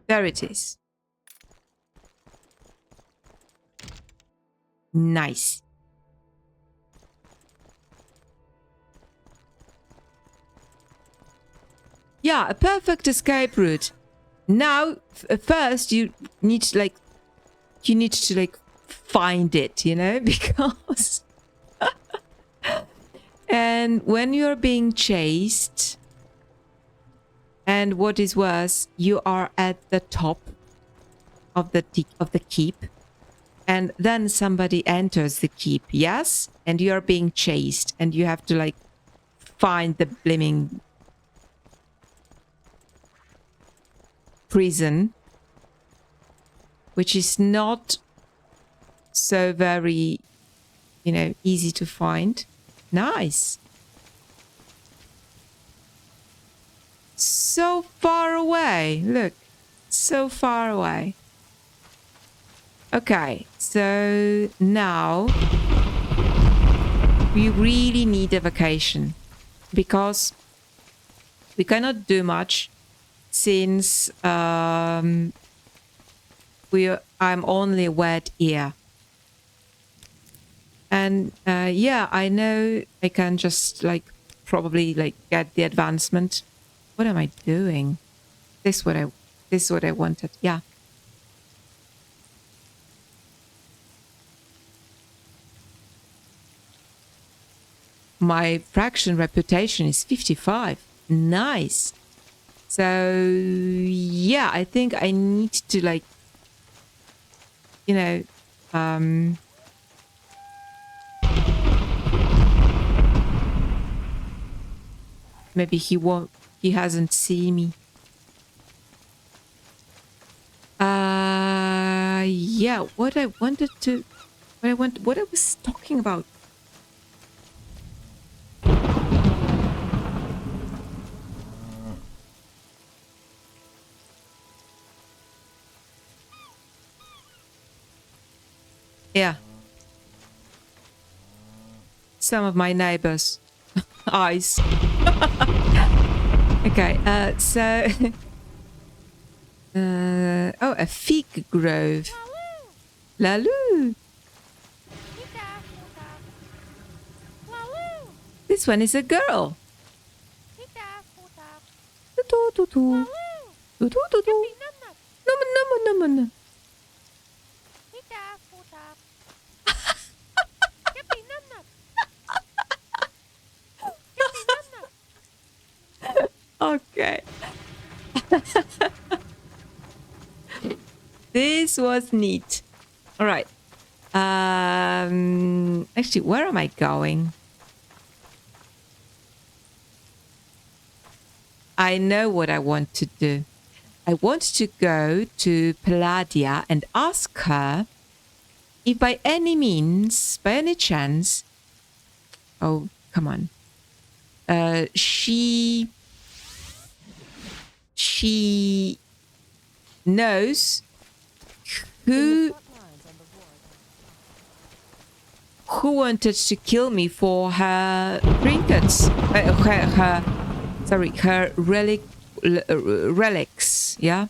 S1: There it is. Nice. Yeah, a perfect escape route. Now, first you need to find it, you know, because and when you're being chased, and what is worse, you are at the top of the keep, and then somebody enters the keep, yes, and you are being chased, and you have to like find the blimmin' prison, which is not so very, you know, easy to find. Nice. So far away. Look, so far away. Okay, so now we really need a vacation because We cannot do much since I'm only wet here. And yeah, I know I can just like probably like get the advancement. What am I doing? This is what I wanted. Yeah. My fraction reputation is 55. Nice. So yeah, I think I need to like, you know, maybe he hasn't seen me. Yeah, what I was talking about. Yeah. Some of my neighbors' eyes. Okay, so... oh, a fig grove. Lalu! This one is a girl. Tutu. No. Okay. This was neat. All right. Actually, where am I going? I know what I want to do. I want to go to Palladia and ask her if by any means, by any chance... Oh, come on. She knows who wanted to kill me for her trinkets, her relics. Yeah.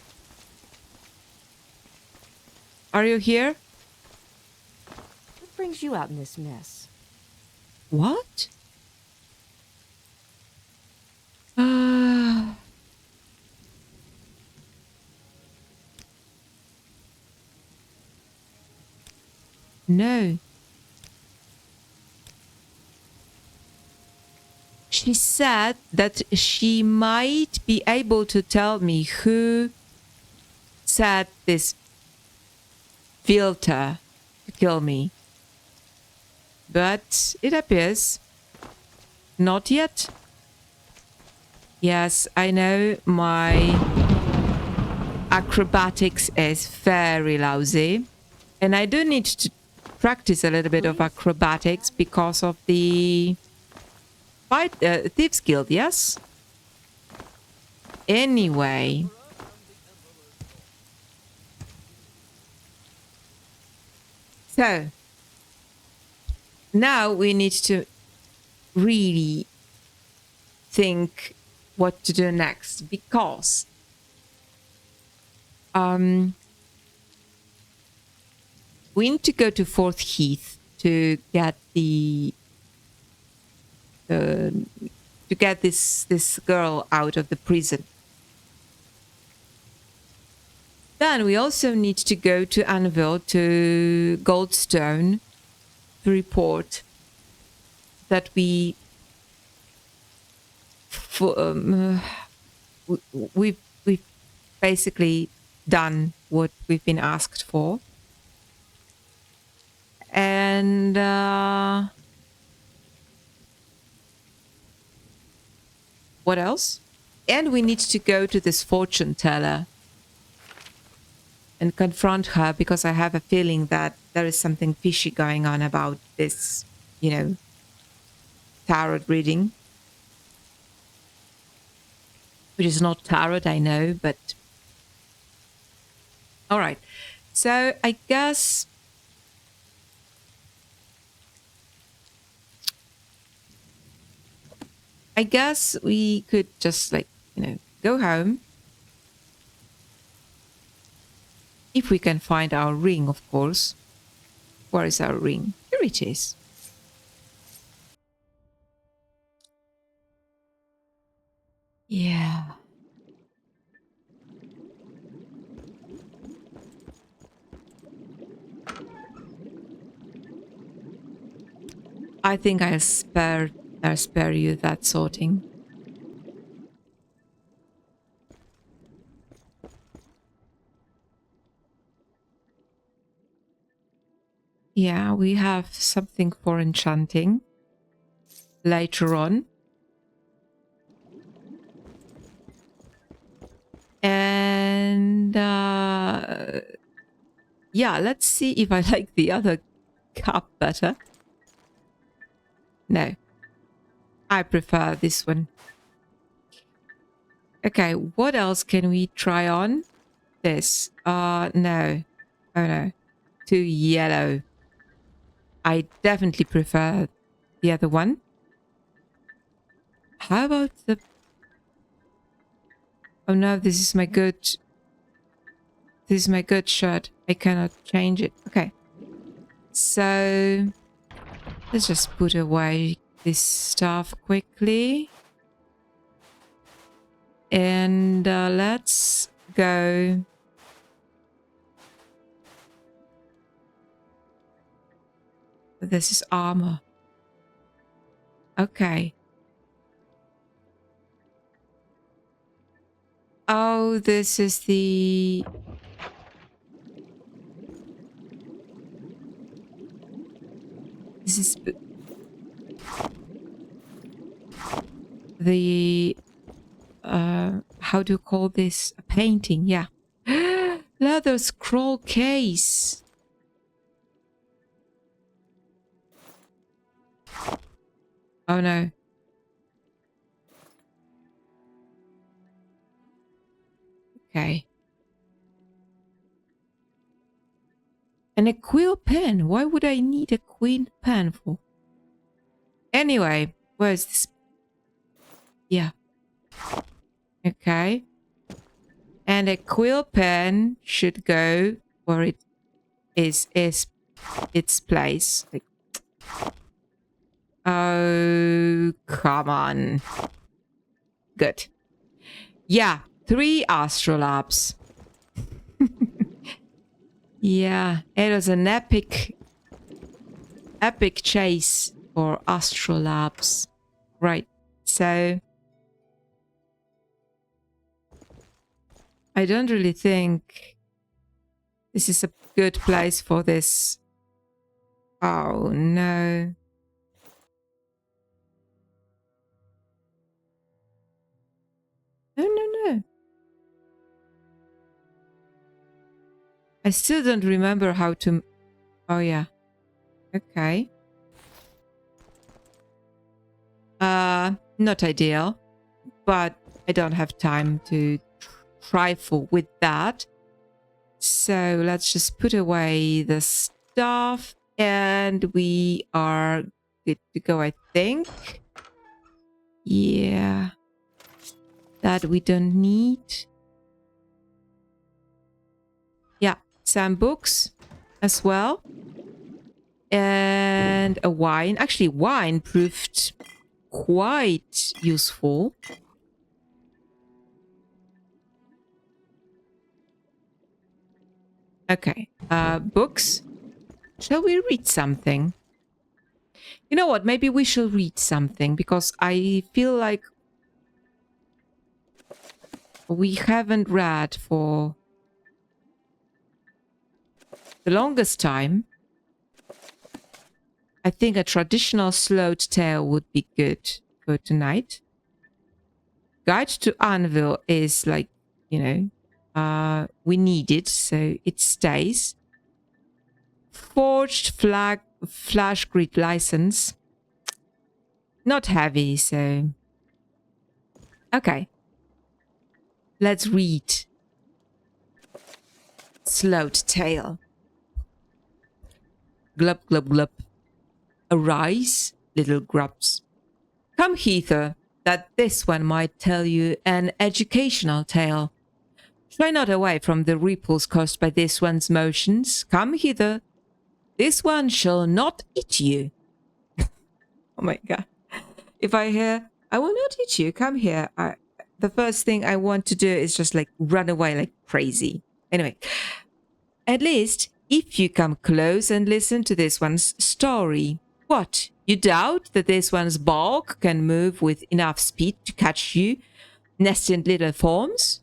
S1: Are you here?
S2: What brings you out in this mess?
S1: What? No. She said that she might be able to tell me who set this filter to kill me. But it appears not yet. Yes, I know my acrobatics is very lousy. And I do need to practice a little bit of acrobatics because of the Thieves Guild, yes? Anyway. So, now we need to really think what to do next because we need to go to Fourth Heath to get this girl out of the prison. Then we also need to go to Anvil, to Goldstone, to report that we've basically done what we've been asked for. And what else? And we need to go to this fortune teller and confront her because I have a feeling that there is something fishy going on about this, you know, tarot reading. Which is not tarot, I know, but... All right. So I guess... we could just like go home. If we can find our ring, of course. Where is our ring? Here it is. Yeah. I think I'll spare you that sorting. Yeah, we have something for enchanting later on. And yeah, let's see if I like the other cup better. No, I prefer this one. Okay, what else can we try on? This. No. Oh no. Too yellow. I definitely prefer the other one. How about the... Oh no, this is my good... This is my good shirt. I cannot change it. Okay. So... Let's just put away this stuff quickly. And let's go... This is armor. Okay. Oh, this is the... This is... The... how do you call this? A painting, yeah. Leather scroll case. Oh no. Okay. And a quill pen. Why would I need a quill pen for? Anyway, where's this? Yeah. Okay. And a quill pen should go where it is its place. Like, oh, come on. Good. Yeah, 3 astrolabs. Yeah, it was an epic chase for astrolabs. Right, so... I don't really think this is a good place for this. Oh, no. No. I still don't remember how to... Oh, yeah. Okay. Not ideal, but I don't have time to trifle with that. So let's just put away the stuff and we are good to go, I think. Yeah. That we don't need. Yeah, some books as well. And a wine. Actually, wine proved quite useful. Okay, books. Shall we read something? You know what? Maybe we shall read something because I feel like we haven't read for the longest time. I think a traditional slowed tale would be good for tonight. Guide to Anvil is like, you know, we need it, so it stays. Forged flash grid license. Not heavy, so... Okay. Let's read. Slowed tale. Glub, glub, glub. Arise, little grubs. Come hither, that this one might tell you an educational tale. Try not away from the ripples caused by this one's motions. Come hither. This one shall not eat you. Oh my god. If I hear, I will not eat you, come here. The first thing I want to do is just like run away like crazy. Anyway, at least if you come close and listen to this one's story. What? You doubt that this one's bulk can move with enough speed to catch you, nesting little forms?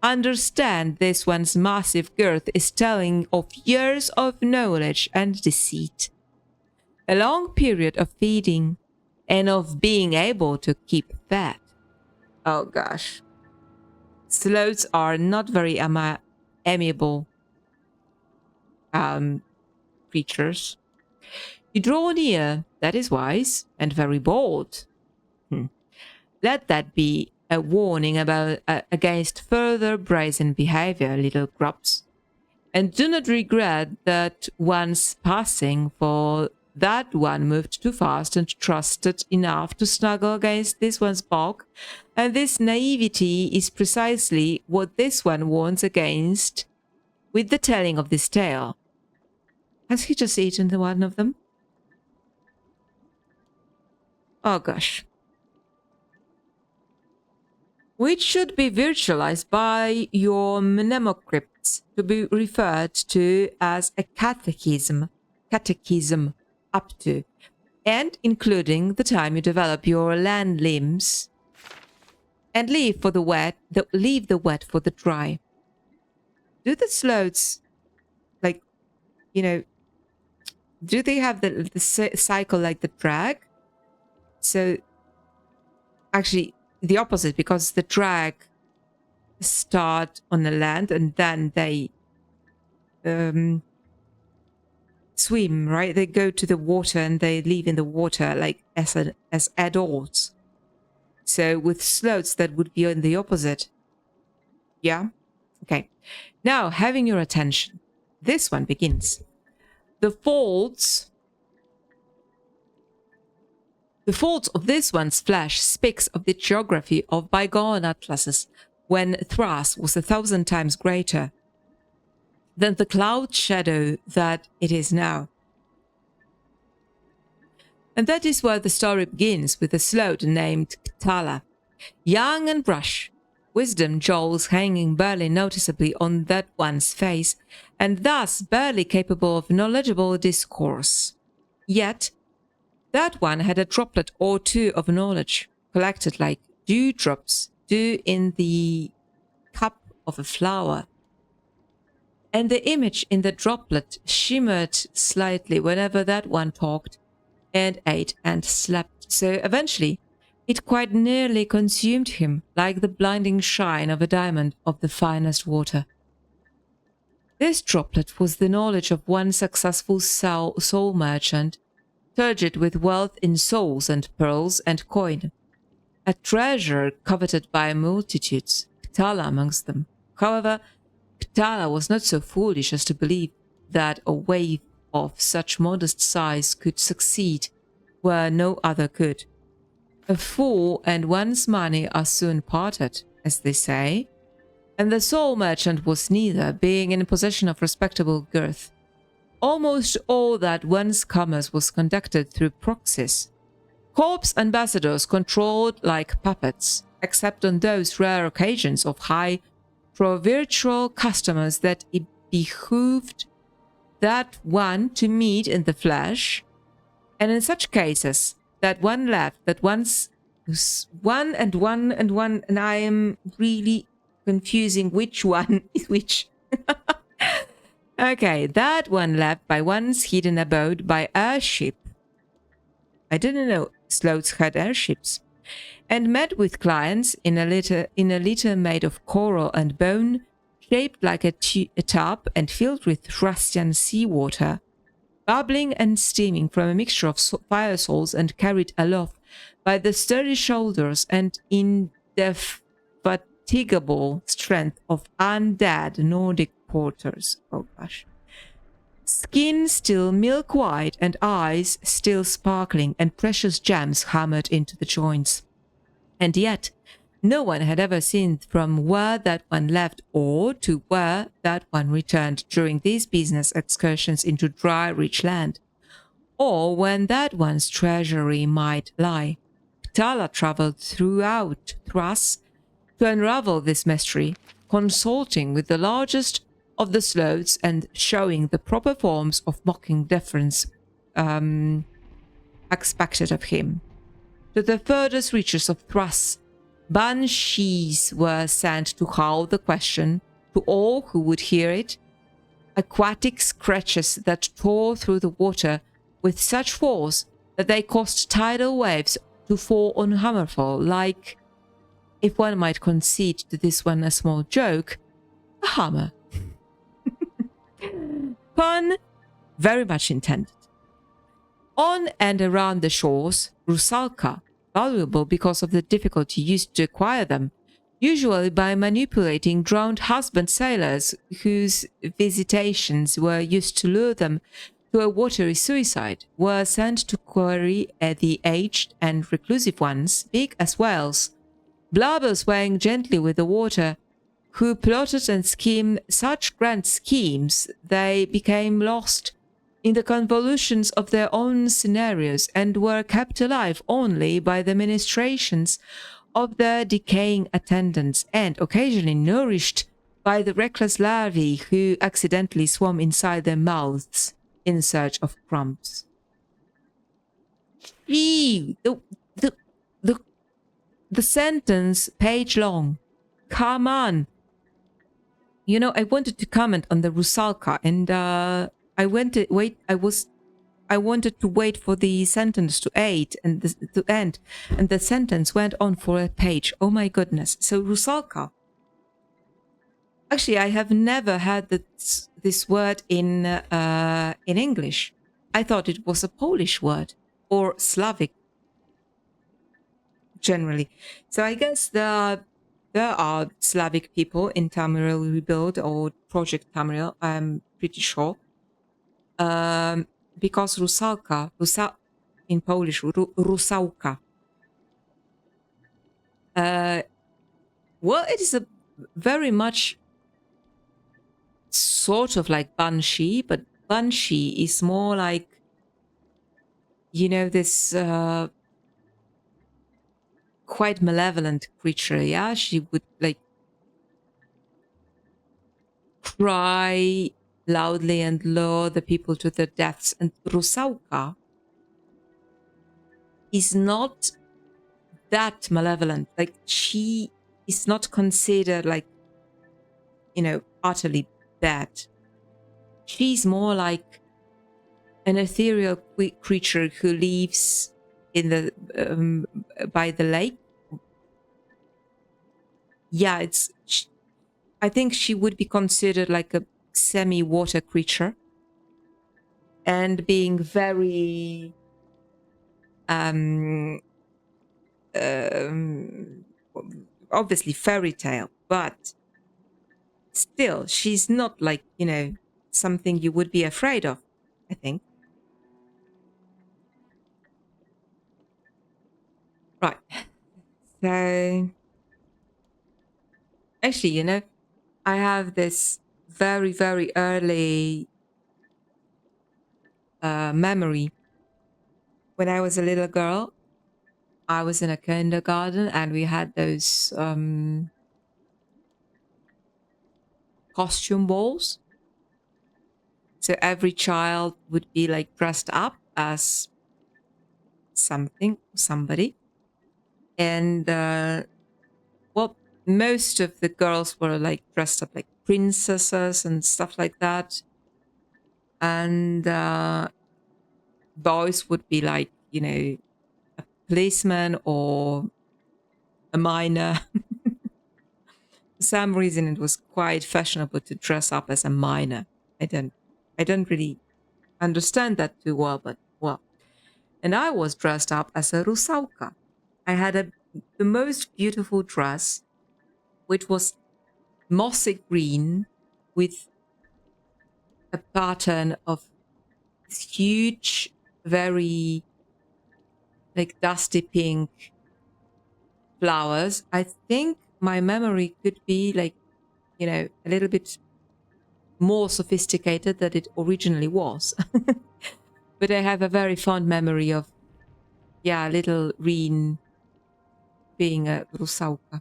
S1: Understand this one's massive girth is telling of years of knowledge and deceit. A long period of feeding and of being able to keep fat. Oh gosh. Sloths are not very amiable creatures. You draw near, that is wise and very bold. Let that be a warning about against further brazen behavior, little grubs. And do not regret that once passing, for that one moved too fast and trusted enough to snuggle against this one's bulk, and this naivety is precisely what this one warns against with the telling of this tale. Has he just eaten the one of them? Oh gosh. Which should be virtualized by your mnemocrypts to be referred to as a catechism up to, and including the time you develop your land limbs and leave the wet for the dry. Do the sloths, like, you know, do they have the cycle like the drag? So, actually, the opposite, because the drag start on the land and then they swim, right? They go to the water and they live in the water like as adults. So with sloths, that would be on the opposite. Yeah? Okay. Now, having your attention, this one begins. The faults of this one's flesh speaks of the geography of bygone atlases, when Thras was 1,000 times greater than the cloud shadow that it is now. And that is where the story begins, with a sloth named Ktala, young and brash, wisdom jewels hanging barely noticeably on that one's face, and thus barely capable of knowledgeable discourse. Yet, that one had a droplet or two of knowledge, collected like dewdrops do in the cup of a flower. And the image in the droplet shimmered slightly whenever that one talked and ate and slept. So eventually, it quite nearly consumed him, like the blinding shine of a diamond of the finest water. This droplet was the knowledge of one successful soul merchant, turgid with wealth in souls and pearls and coin, a treasure coveted by multitudes, Ktala amongst them. However, Ktala was not so foolish as to believe that a waif of such modest size could succeed where no other could. A fool and one's money are soon parted, as they say, and the soul merchant was neither, being in possession of respectable girth. Almost all that one's commerce was conducted through proxies. Corpse ambassadors controlled like puppets, except on those rare occasions of high pro-virtual customers that it behooved that one to meet in the flesh, and in such cases that one left, that one's one, and I am really confusing which one is which. Okay, that one left by one's hidden abode by airship. I didn't know sloths had airships. And met with clients in a litter made of coral and bone, shaped like a tub and filled with Thracian seawater, bubbling and steaming from a mixture of fire souls and carried aloft by the sturdy shoulders and indefatigable strength of undead Nordic porters. Oh gosh. Skin still milk white and eyes still sparkling and precious gems hammered into the joints. And yet, no one had ever seen from where that one left or to where that one returned during these business excursions into dry, rich land, or when that one's treasury might lie. Tala traveled throughout Thras to unravel this mystery, consulting with the largest of the sloths and showing the proper forms of mocking deference expected of him. To the furthest reaches of Thras, banshees were sent to howl the question to all who would hear it, aquatic scratches that tore through the water with such force that they caused tidal waves to fall on Hammerfall like, if one might concede to this one a small joke, a hammer. Pun very much intended. On and around the shores, rusalka, valuable because of the difficulty used to acquire them, usually by manipulating drowned husband sailors whose visitations were used to lure them to a watery suicide, were sent to quarry the aged and reclusive ones, big as whales, blubber swaying gently with the water, who plotted and schemed such grand schemes they became lost in the convolutions of their own scenarios and were kept alive only by the ministrations of their decaying attendants and occasionally nourished by the reckless larvae who accidentally swam inside their mouths in search of crumbs. Gee, the sentence, page long. Come on. You know, I wanted to comment on the rusalka, and I wanted to wait for the sentence to end, and the sentence went on for a page. Oh my goodness! So rusalka. Actually, I have never heard this word in English. I thought it was a Polish word or Slavic, generally. So I guess there are Slavic people in Tamriel Rebuild or Project Tamriel. I'm pretty sure. Because rusalka, in Polish, rusałka. Well, it is a very much sort of like banshee, but banshee is more like, you know, this quite malevolent creature. Yeah, she would like cry loudly and lure the people to their deaths. And rusałka is not that malevolent. Like, she is not considered like, you know, utterly bad. She's more like an ethereal creature who lives in the by the lake. Yeah, I think she would be considered like a semi-water creature, and being very obviously fairy tale, but still she's not like, you know, something you would be afraid of, I think. Right. So actually, you know, I have this very, very early memory. When I was a little girl, I was in a kindergarten and we had those costume balls. So every child would be like dressed up as somebody. And well, most of the girls were like dressed up like princesses and stuff like that. And boys would be like, you know, a policeman or a miner. For some reason, it was quite fashionable to dress up as a miner. I don't really understand that too well, but well. And I was dressed up as a rusałka. I had the most beautiful dress, which was mossy green with a pattern of huge, very like dusty pink flowers, I think my memory could be like, you know, a little bit more sophisticated than it originally was. But I have a very fond memory of, yeah, little Riin being a rusauka.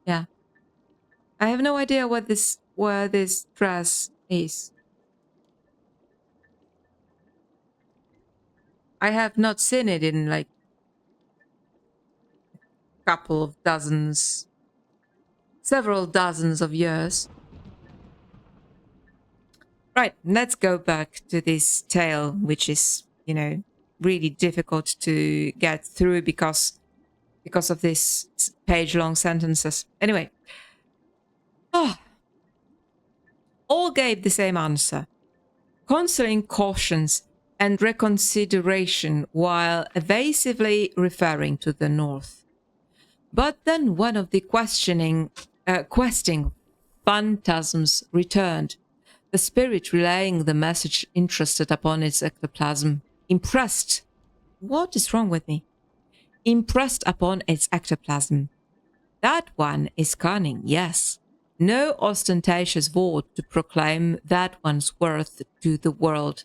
S1: Yeah. I have no idea where this dress is. I have not seen it in like a couple of dozens, several dozens of years. Right, let's go back to this tale, which is, you know, really difficult to get through because of this page-long sentences. Anyway, all gave the same answer, considering cautions and reconsideration while evasively referring to the north. But then one of the questing phantasms returned, the spirit relaying the message interested upon its ectoplasm, impressed. What is wrong with me? Impressed upon its ectoplasm. That one is cunning, yes. No ostentatious vaunt to proclaim that one's worth to the world.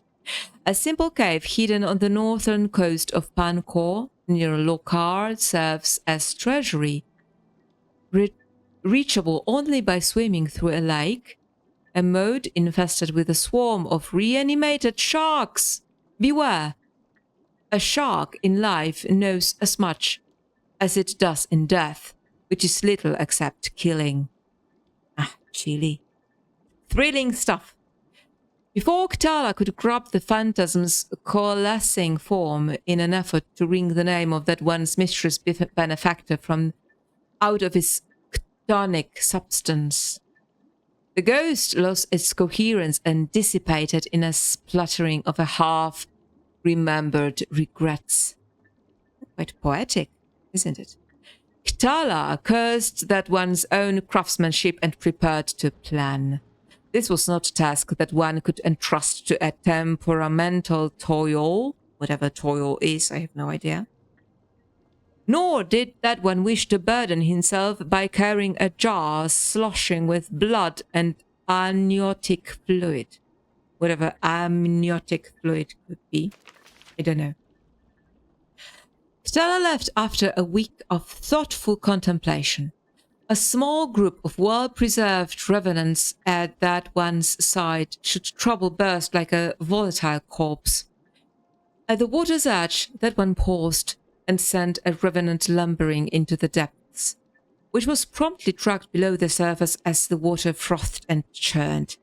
S1: A simple cave hidden on the northern coast of Pancor, near Lokar, serves as treasury, reachable only by swimming through a lake, a moat infested with a swarm of reanimated sharks. Beware! A shark in life knows as much as it does in death, which is little except killing. Ah, chilly. Thrilling stuff. Before Ktala could grab the phantasm's coalescing form in an effort to wring the name of that one's mistress benefactor from out of his chthonic substance, the ghost lost its coherence and dissipated in a spluttering of a half-remembered regrets. Quite poetic, isn't it? Ktala cursed that one's own craftsmanship and prepared to plan. This was not a task that one could entrust to a temperamental toil, whatever toil is, I have no idea. Nor did that one wish to burden himself by carrying a jar sloshing with blood and amniotic fluid. Whatever amniotic fluid could be. I don't know. Stella left after a week of thoughtful contemplation. A small group of well-preserved revenants at that one's side should trouble burst like a volatile corpse. At the water's edge, that one paused and sent a revenant lumbering into the depths, which was promptly dragged below the surface as the water frothed and churned.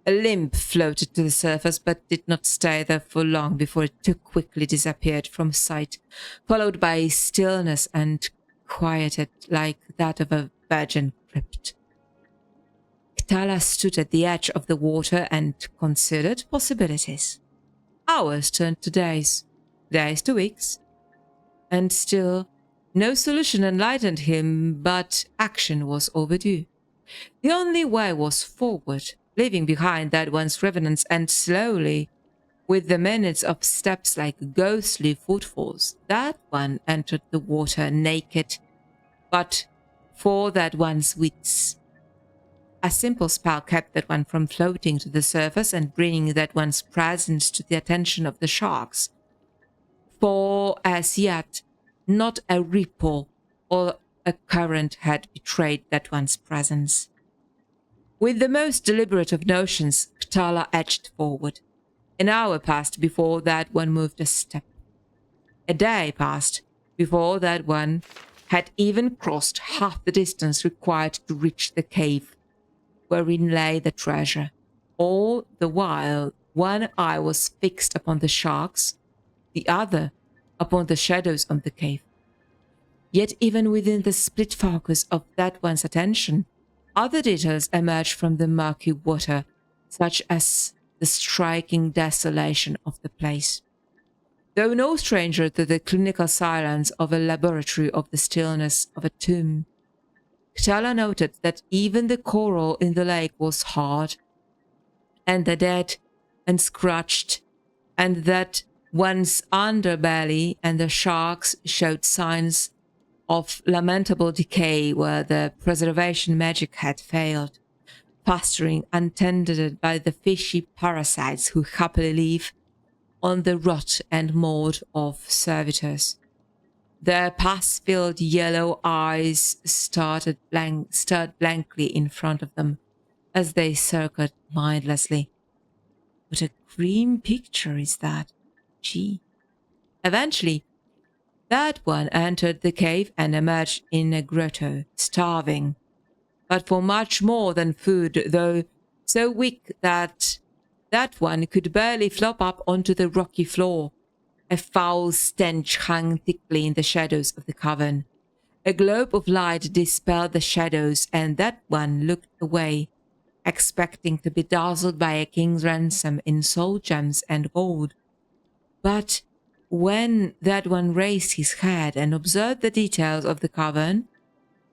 S1: A limb floated to the surface, but did not stay there for long before it too quickly disappeared from sight, followed by stillness and quieted like that of a virgin crypt. Ktala stood at the edge of the water and considered possibilities. Hours turned to days, days to weeks, and still no solution enlightened him, but action was overdue. The only way was forward, leaving behind that one's revenants, and slowly, with the minutes of steps like ghostly footfalls, that one entered the water naked, but for that one's wits. A simple spell kept that one from floating to the surface and bringing that one's presence to the attention of the sharks. For as yet, not a ripple or a current had betrayed that one's presence. With the most deliberate of notions, Ktala edged forward. An hour passed before that one moved a step. A day passed before that one had even crossed half the distance required to reach the cave wherein lay the treasure. All the while, one eye was fixed upon the sharks, the other upon the shadows of the cave. Yet even within the split focus of that one's attention, other details emerged from the murky water, such as the striking desolation of the place. Though no stranger to the clinical silence of a laboratory or the stillness of a tomb, Ktala noted that even the coral in the lake was hard, and the dead and scratched, and that one's underbelly, and the sharks showed signs of lamentable decay where the preservation magic had failed, festering untended by the fishy parasites who happily live on the rot and mold of servitors. Their pus-filled yellow eyes stared blankly in front of them as they circled mindlessly. What a grim picture is that? Gee. Eventually, that one entered the cave and emerged in a grotto, starving, but for much more than food, though so weak that that one could barely flop up onto the rocky floor. A foul stench hung thickly in the shadows of the cavern. A globe of light dispelled the shadows, and that one looked away, expecting to be dazzled by a king's ransom in soul gems and gold. But when that one raised his head and observed the details of the cavern,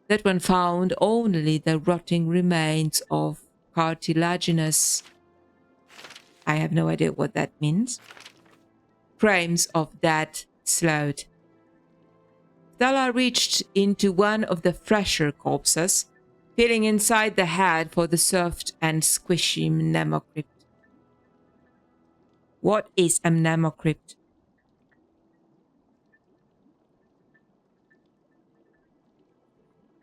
S1: that one found only the rotting remains of cartilaginous, I have no idea what that means, frames of dead sloth. Stella reached into one of the fresher corpses, feeling inside the head for the soft and squishy mnemocrypt. What is a mnemocrypt?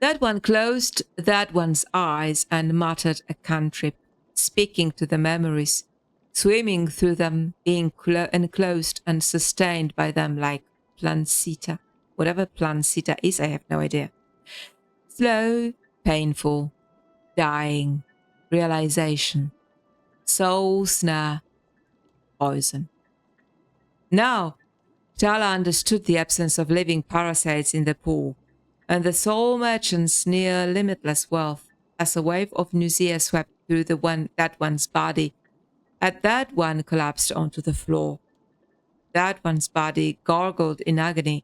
S1: That one closed that one's eyes and muttered a cantrip, speaking to the memories, swimming through them, being enclosed and sustained by them like plancita. Whatever plancita is, I have no idea. Slow, painful, dying, realization, soul snare, poison. Now, Tala understood the absence of living parasites in the pool, and the soul merchant's near limitless wealth, as a wave of nausea swept through that one's body. At that one collapsed onto the floor. That one's body gargled in agony,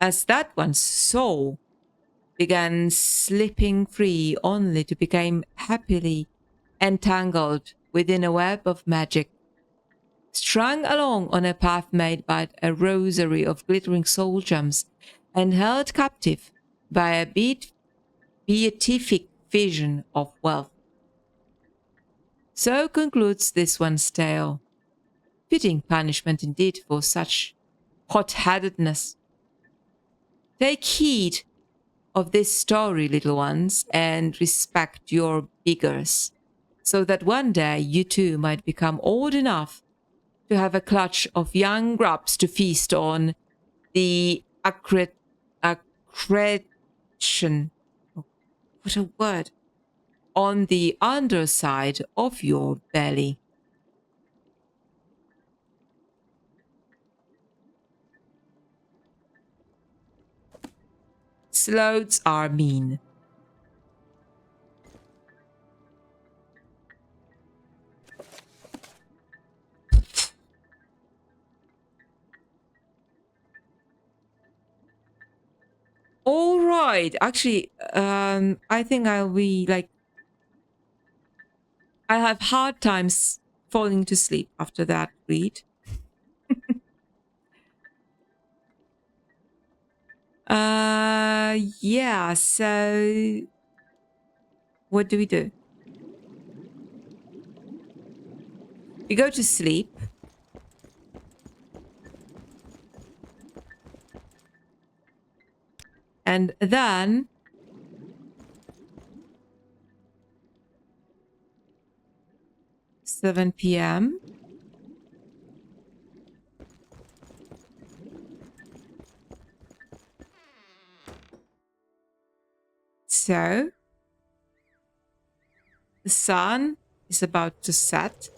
S1: as that one's soul began slipping free, only to become happily entangled within a web of magic. Strung along on a path made by a rosary of glittering soul gems, and held captive by a beatific vision of wealth. So concludes this one's tale. Fitting punishment indeed for such hot-headedness. Take heed of this story, little ones, and respect your biggers, so that one day you too might become old enough to have a clutch of young grubs to feast on the accretion. What a word! On the underside of your belly. Sloths are mean. All right. Actually, I think I'll be like, I have hard times falling to sleep after that read. Yeah, so what do? We go to sleep. And then (7 p.m.) So the sun is about to set.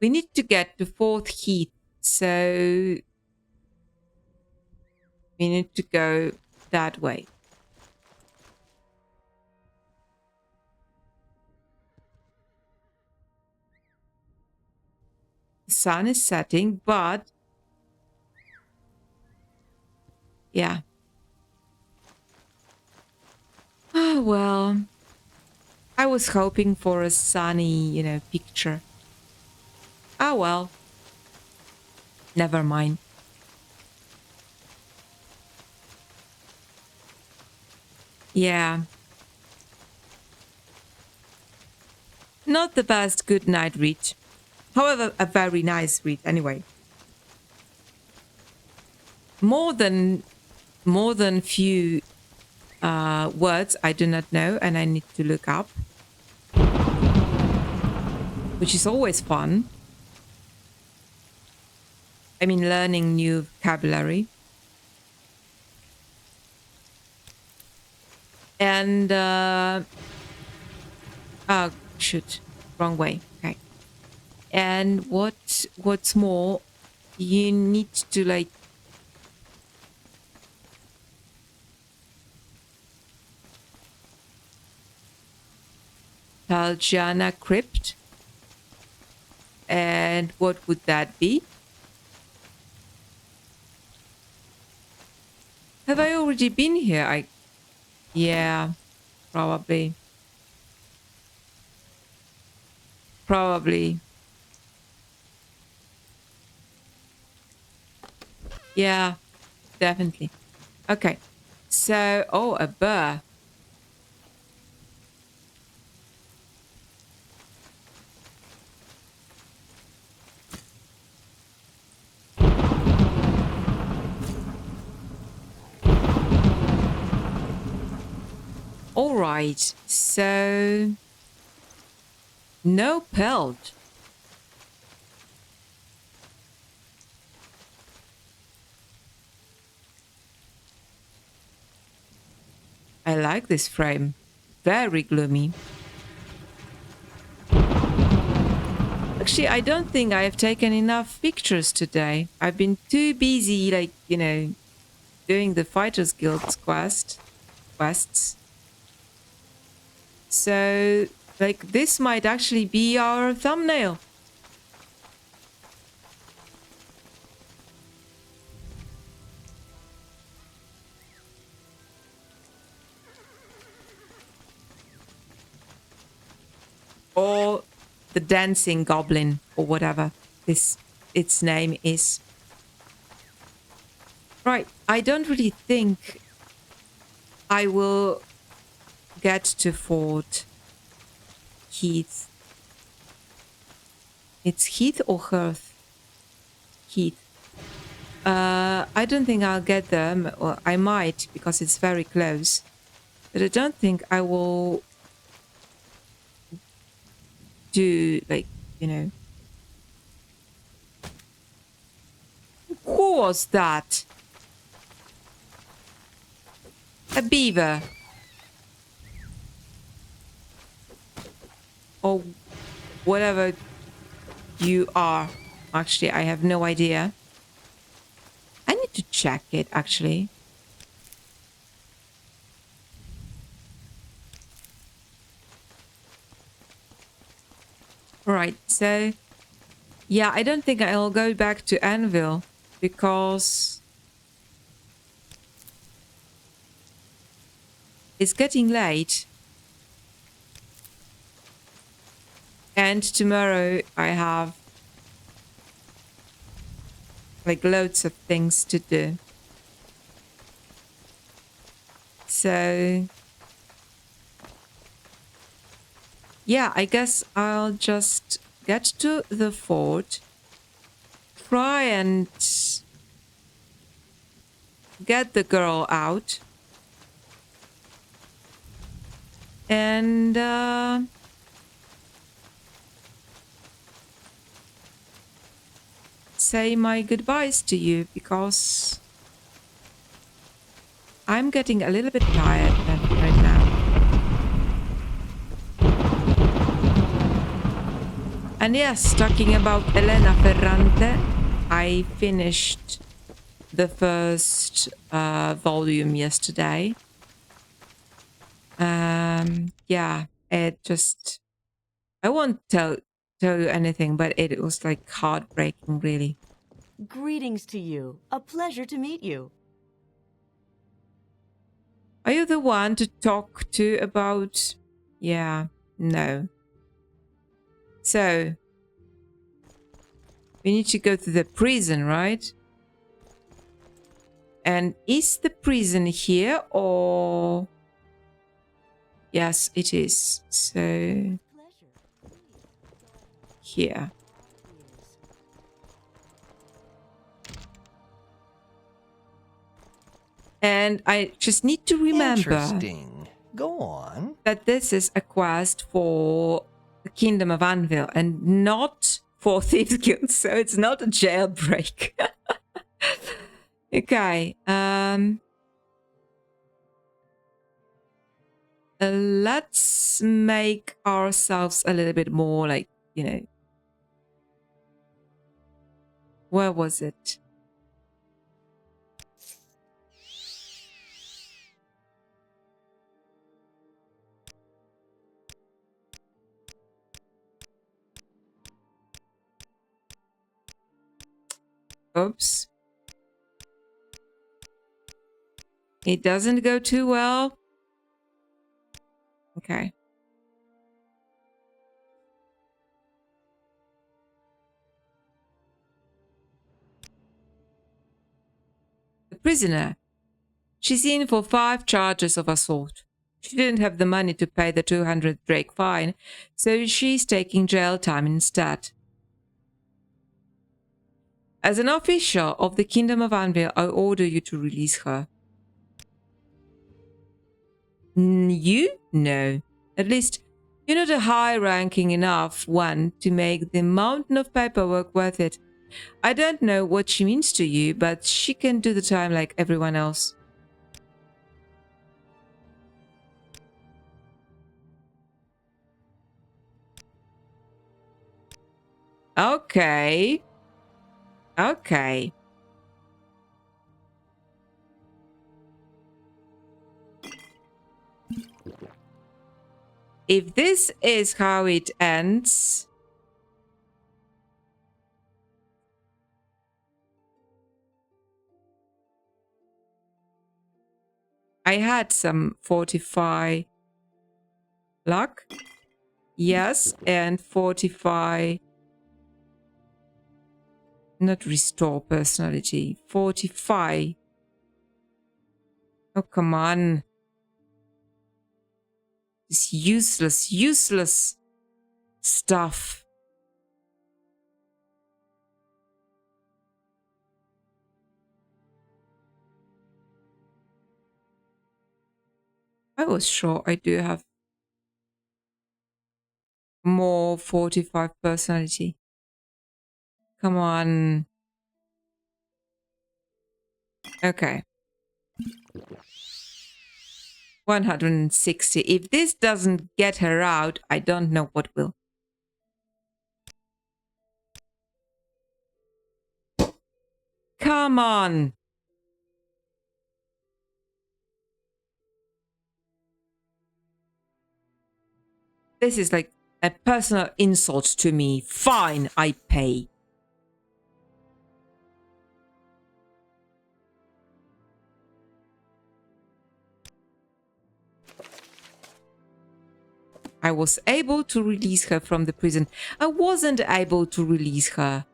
S1: We need to get to 4th Heath, so we need to go that way. The sun is setting, but yeah. Oh, well, I was hoping for a sunny, picture. Ah, well. Never mind. Yeah. Not the best good night read. However, a very nice read anyway. More than few words I do not know and I need to look up. Which is always fun. I mean, learning new vocabulary. And, oh, shoot. Wrong way. Okay. And what's more, you need to, like, Taljana Crypt. And what would that be? Have I already been here? Yeah, probably. Probably. Yeah, definitely. Okay. So, oh, a burr. All right, so no pelt. I like this frame. Very gloomy. Actually, I don't think I have taken enough pictures today. I've been too busy, like, you know, doing the Fighters Guild quests. So, like, this might actually be our thumbnail. Or the dancing goblin, or whatever its name is. Right, I don't really think I will get to Fort Heath. It's Heath or Hearth? Heath. I don't think I'll get them, or I might because it's very close. But I don't think I will do, like, you know. Who was that? A beaver. Or whatever you are. Actually, I have no idea. I need to check it, actually. Right, so... yeah, I don't think I'll go back to Anvil, because... it's getting late. And tomorrow I have like loads of things to do. So yeah, I guess I'll just get to the fort, try and get the girl out, and say my goodbyes to you, because I'm getting a little bit tired right now. And yes, talking about Elena Ferrante, I finished the first volume yesterday. Yeah, it just... I won't tell you anything, but it was like heartbreaking, really.
S2: Greetings to you. A pleasure to meet you.
S1: Are you the one to talk to about... yeah, no. So, We need to go to the prison, right? And is the prison here or... Yes, it is. So... Here. And I just need to remember
S6: Interesting. Go on.
S1: that this is a quest for the Kingdom of Anvil and not for Thieves Guild, so it's not a jailbreak. Okay. Let's make ourselves a little bit more like, you know. Where was it? Oops. It doesn't go too well. Okay. The prisoner. She's in for 5 charges of assault. She didn't have the money to pay the 200 Drake fine, so she's taking jail time instead. As an official of the Kingdom of Anvil, I order you to release her. You? No. At least, you're not a high-ranking enough one to make the mountain of paperwork worth it. I don't know what she means to you, but she can do the time like everyone else. Okay. Okay. If this is how it ends... I had some fortify luck. Yes, and fortify... Not restore personality. Fortify. Oh, come on. This useless stuff. I was sure I do have more 45 personality. Come on. Okay. 160. If this doesn't get her out, I don't know what will. Come on. This is like a personal insult to me. Fine, I pay. I was able to release her from the prison. I wasn't able to release her.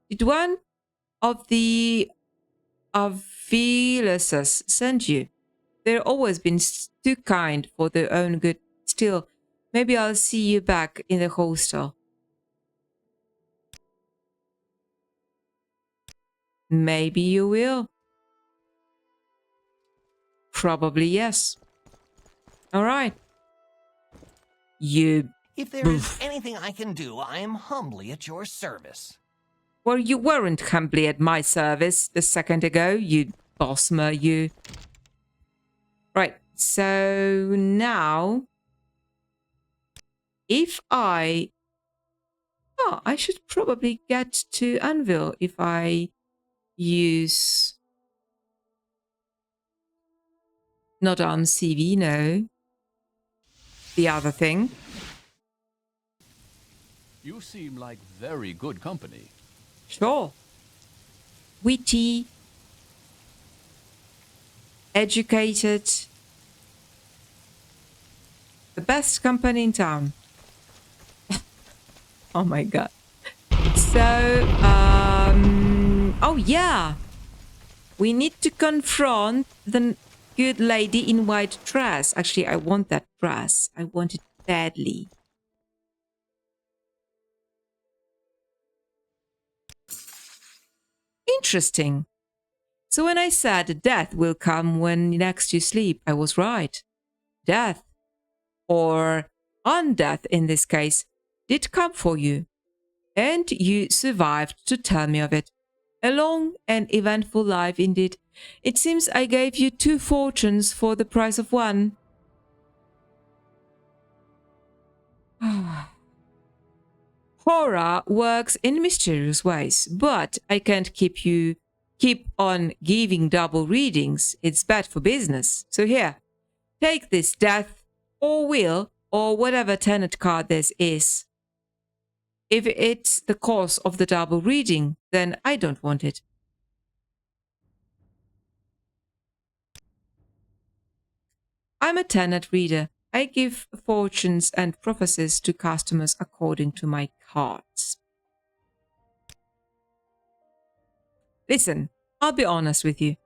S1: Did one of the Aviluses send you? They've always been too kind for their own good. Still, maybe I'll see you back in the hostel. Maybe you will. Probably yes. All right. You...
S6: If there is anything I can do, I am humbly at your service.
S1: Well, you weren't humbly at my service a second ago, you bossmer, you. Right, so now... If I... Oh, I should probably get to Anvil if I use... Not on CV, no. The other thing.
S7: You seem like very good company.
S1: Sure. Witty. Educated. The best company in town. Oh my god. So, oh yeah. We need to confront the good lady in white dress. Actually, I want that dress. I want it badly. Interesting. So when I said death will come when next you sleep, I was right. Death, or undeath in this case, did come for you. And you survived to tell me of it. A long and eventful life indeed. It seems I gave you 2 fortunes for the price of 1. Horror works in mysterious ways, but I can't keep on giving double readings. It's bad for business. So here, take this death or will or whatever tenet card this is. If it's the cause of the double reading, then I don't want it. I'm a tenet reader. I give fortunes and prophecies to customers according to my cards. Listen, I'll be honest with you.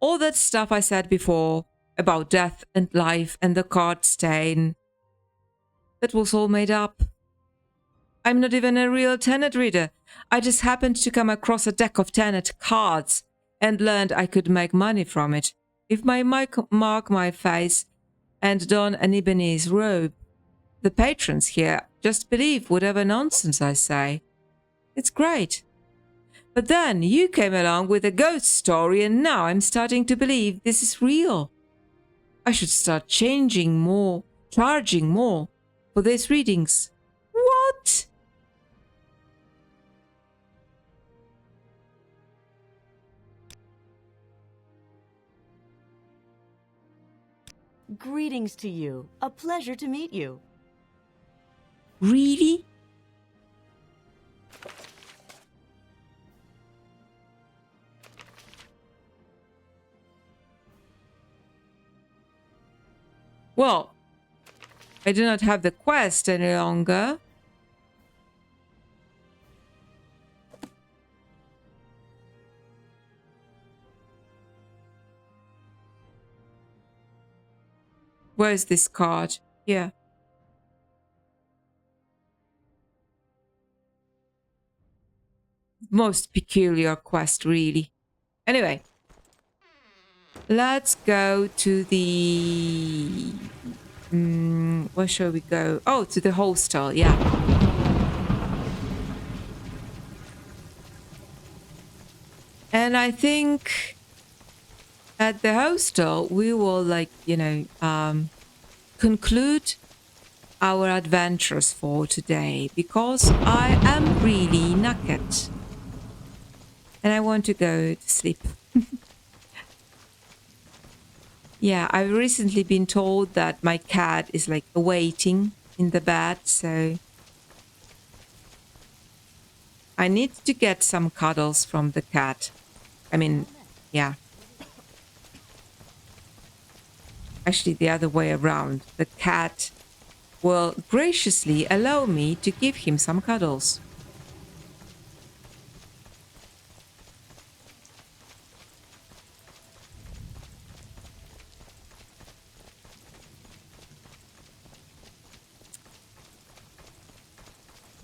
S1: All that stuff I said before about death and life and the card stain, that was all made up. I'm not even a real tenet reader. I just happened to come across a deck of tenet cards and learned I could make money from it. If I mark my face and don an Ibanese robe, the patrons here just believe whatever nonsense I say. It's great. But then you came along with a ghost story and now I'm starting to believe this is real. I should start charging more for these readings. What?
S2: Greetings to you. A pleasure to meet you.
S1: Really? Well, I do not have the quest any longer. Where is this card? Here. Most peculiar quest, really. Anyway. Let's go to the... where shall we go? Oh, to the hostel, yeah. And I think at the hostel, we will, like, you know, conclude our adventures for today because I am really knackered. And I want to go to sleep. Yeah, I've recently been told that my cat is like awaiting in the bed, so I need to get some cuddles from the cat. I mean, yeah. Actually, the other way around. The cat will graciously allow me to give him some cuddles.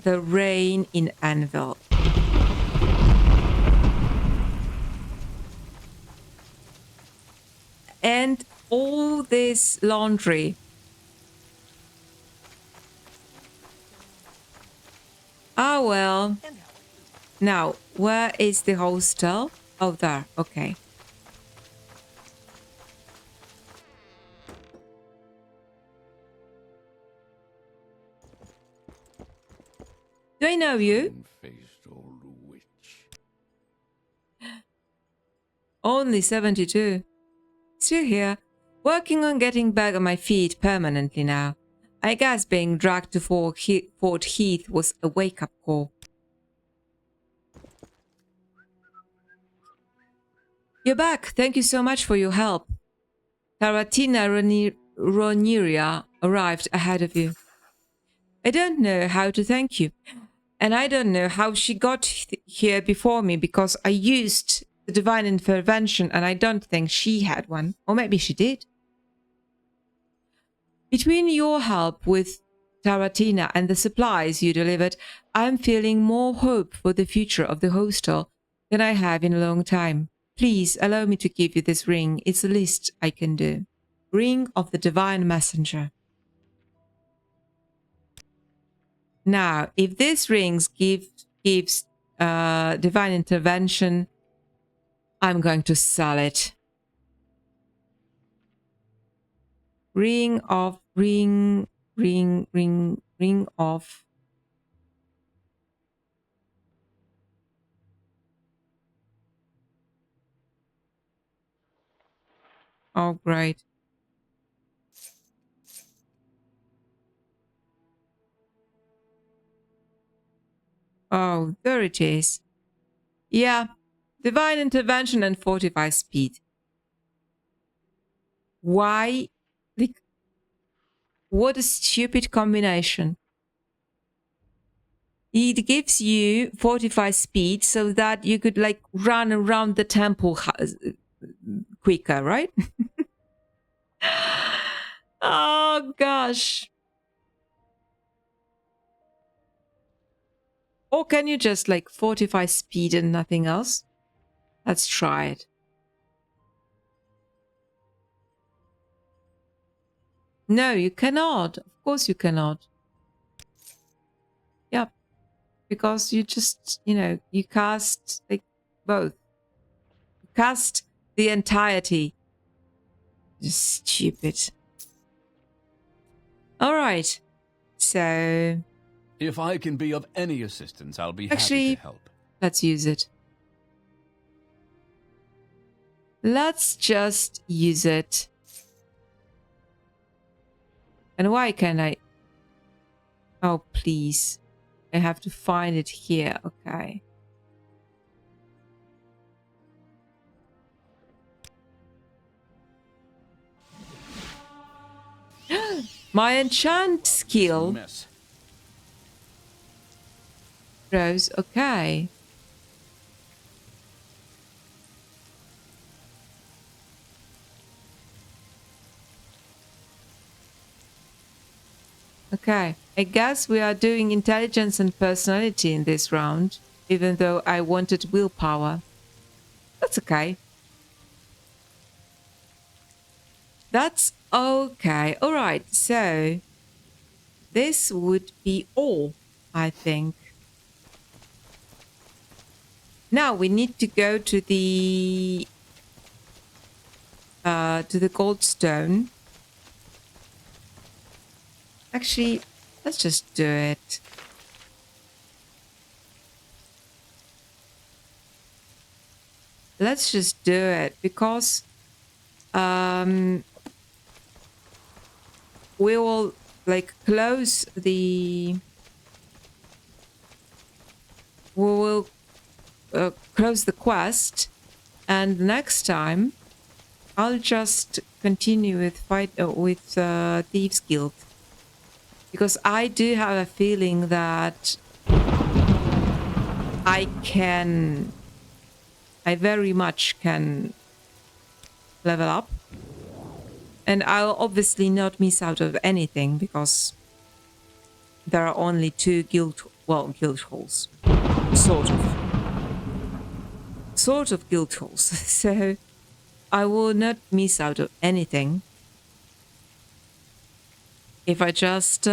S1: The rain in Anvil. And all this laundry. Ah, well. Now, where is the hostel? Oh, there. Okay. Do I know you? Only 72. Still here, working on getting back on my feet permanently now. I guess being dragged to Fort Heath was a wake-up call. You're back. Thank you so much for your help. Taratina Roniria arrived ahead of you. I don't know how to thank you. And I don't know how she got here before me because I used the divine intervention and I don't think she had one. Or maybe she did. Between your help with Taratina and the supplies you delivered, I'm feeling more hope for the future of the hostel than I have in a long time. Please allow me to give you this ring. It's the least I can do. Ring of the Divine Messenger. Now, if this ring gives divine intervention, I'm going to sell it. Ring of. Oh, great. Oh, there it is. Yeah, divine intervention and fortify speed. Why? Like, what a stupid combination. It gives you fortify speed so that you could like run around the temple quicker, right? Oh gosh. Or can you just like fortify speed and nothing else? Let's try it. No, you cannot. Of course you cannot. Yep. Because you just, you cast like both. You cast the entirety. Just stupid. All right. So...
S7: If I can be of any assistance, I'll be
S1: actually,
S7: happy to help.
S1: Let's use it. Let's just use it. And why can't I? Oh, please. I have to find it here. Okay. My enchant skill. Rose, okay. Okay, I guess we are doing intelligence and personality in this round, even though I wanted willpower. That's okay. That's okay. All right, so this would be all, I think. Now we need to go to the Goldstone. Actually, let's just do it. Let's just do it because we will like close the. We will close the quest, and next time I'll just continue with Thieves Guild. Because I do have a feeling that I very much can level up. And I'll obviously not miss out of anything because there are only 2 guild halls. Sort of guild halls. So I will not miss out of anything. If I just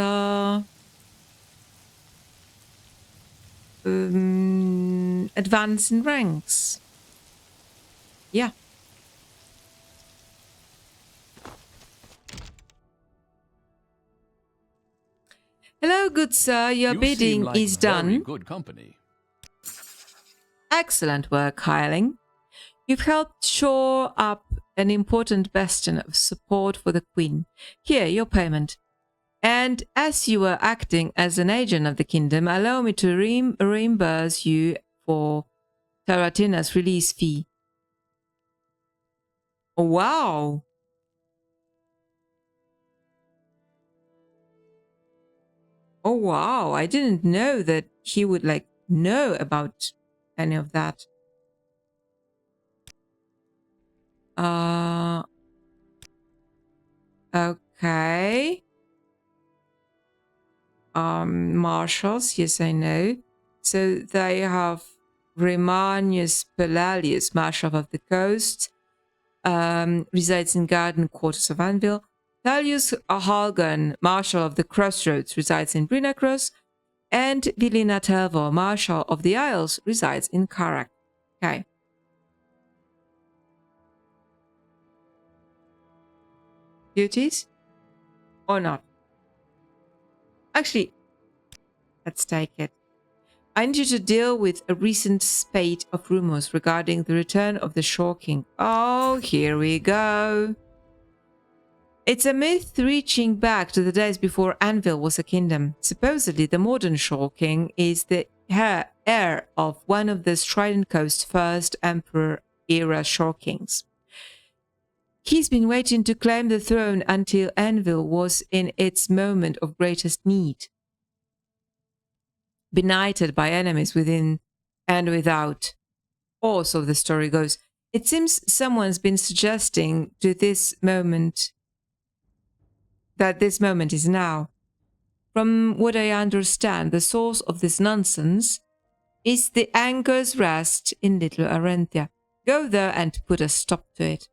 S1: advance in ranks. Yeah. Hello, good sir. Your bidding
S7: like
S1: is
S7: very
S1: done.
S7: Good company.
S1: Excellent work, hireling. You've helped shore up an important bastion of support for the Queen. Here, your payment. And as you were acting as an agent of the kingdom, allow me to reimburse you for Taratina's release fee. Wow! Oh wow, I didn't know that he would like know about any of that. Okay. Marshals, yes, I know. So they have Remanius Pelalius, Marshal of the Coast, resides in garden quarters of Anvil. Thalius Halgan, Marshal of the Crossroads, resides in Brinacross. And Vilina Telvor, Marshal of the Isles, resides in Karak. Okay. Duties? Or not? Actually, let's take it. I need you to deal with a recent spate of rumors regarding the return of the Shore King. Oh, here we go. It's a myth reaching back to the days before Anvil was a kingdom. Supposedly, the modern Shore King is the heir of one of the Strident Coast's first Emperor-era Shore Kings. He's been waiting to claim the throne until Anvil was in its moment of greatest need. Benighted by enemies within and without. Or so the story goes. It seems someone's been suggesting to this moment that this moment is now. From what I understand, the source of this nonsense is the Anchor's Rest in Little Arentia. Go there and put a stop to it.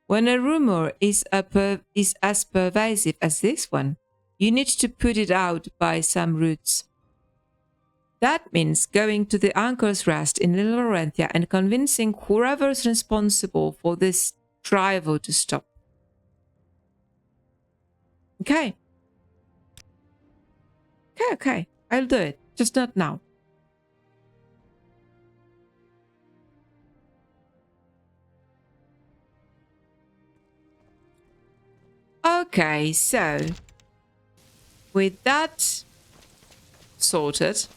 S1: When a rumor is as pervasive as this one, you need to put it out by some routes. That means going to the Anchor's Rest in Little Arentia and convincing whoever's responsible for this driver to stop. Okay. Okay. I'll do it. Just not now. Okay, so with that sorted,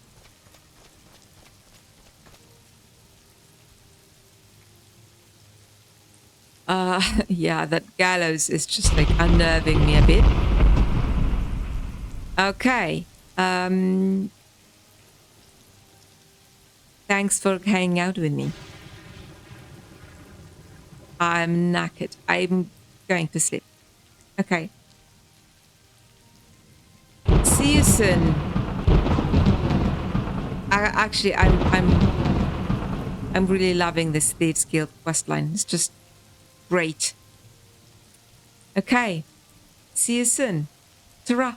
S1: yeah, that gallows is just like unnerving me a bit. Okay, thanks for hanging out with me. I'm knackered. I'm going to sleep. Okay. See you soon. I'm really loving this Thieves Guild questline. It's just great. Okay. See you soon. Ta-ra.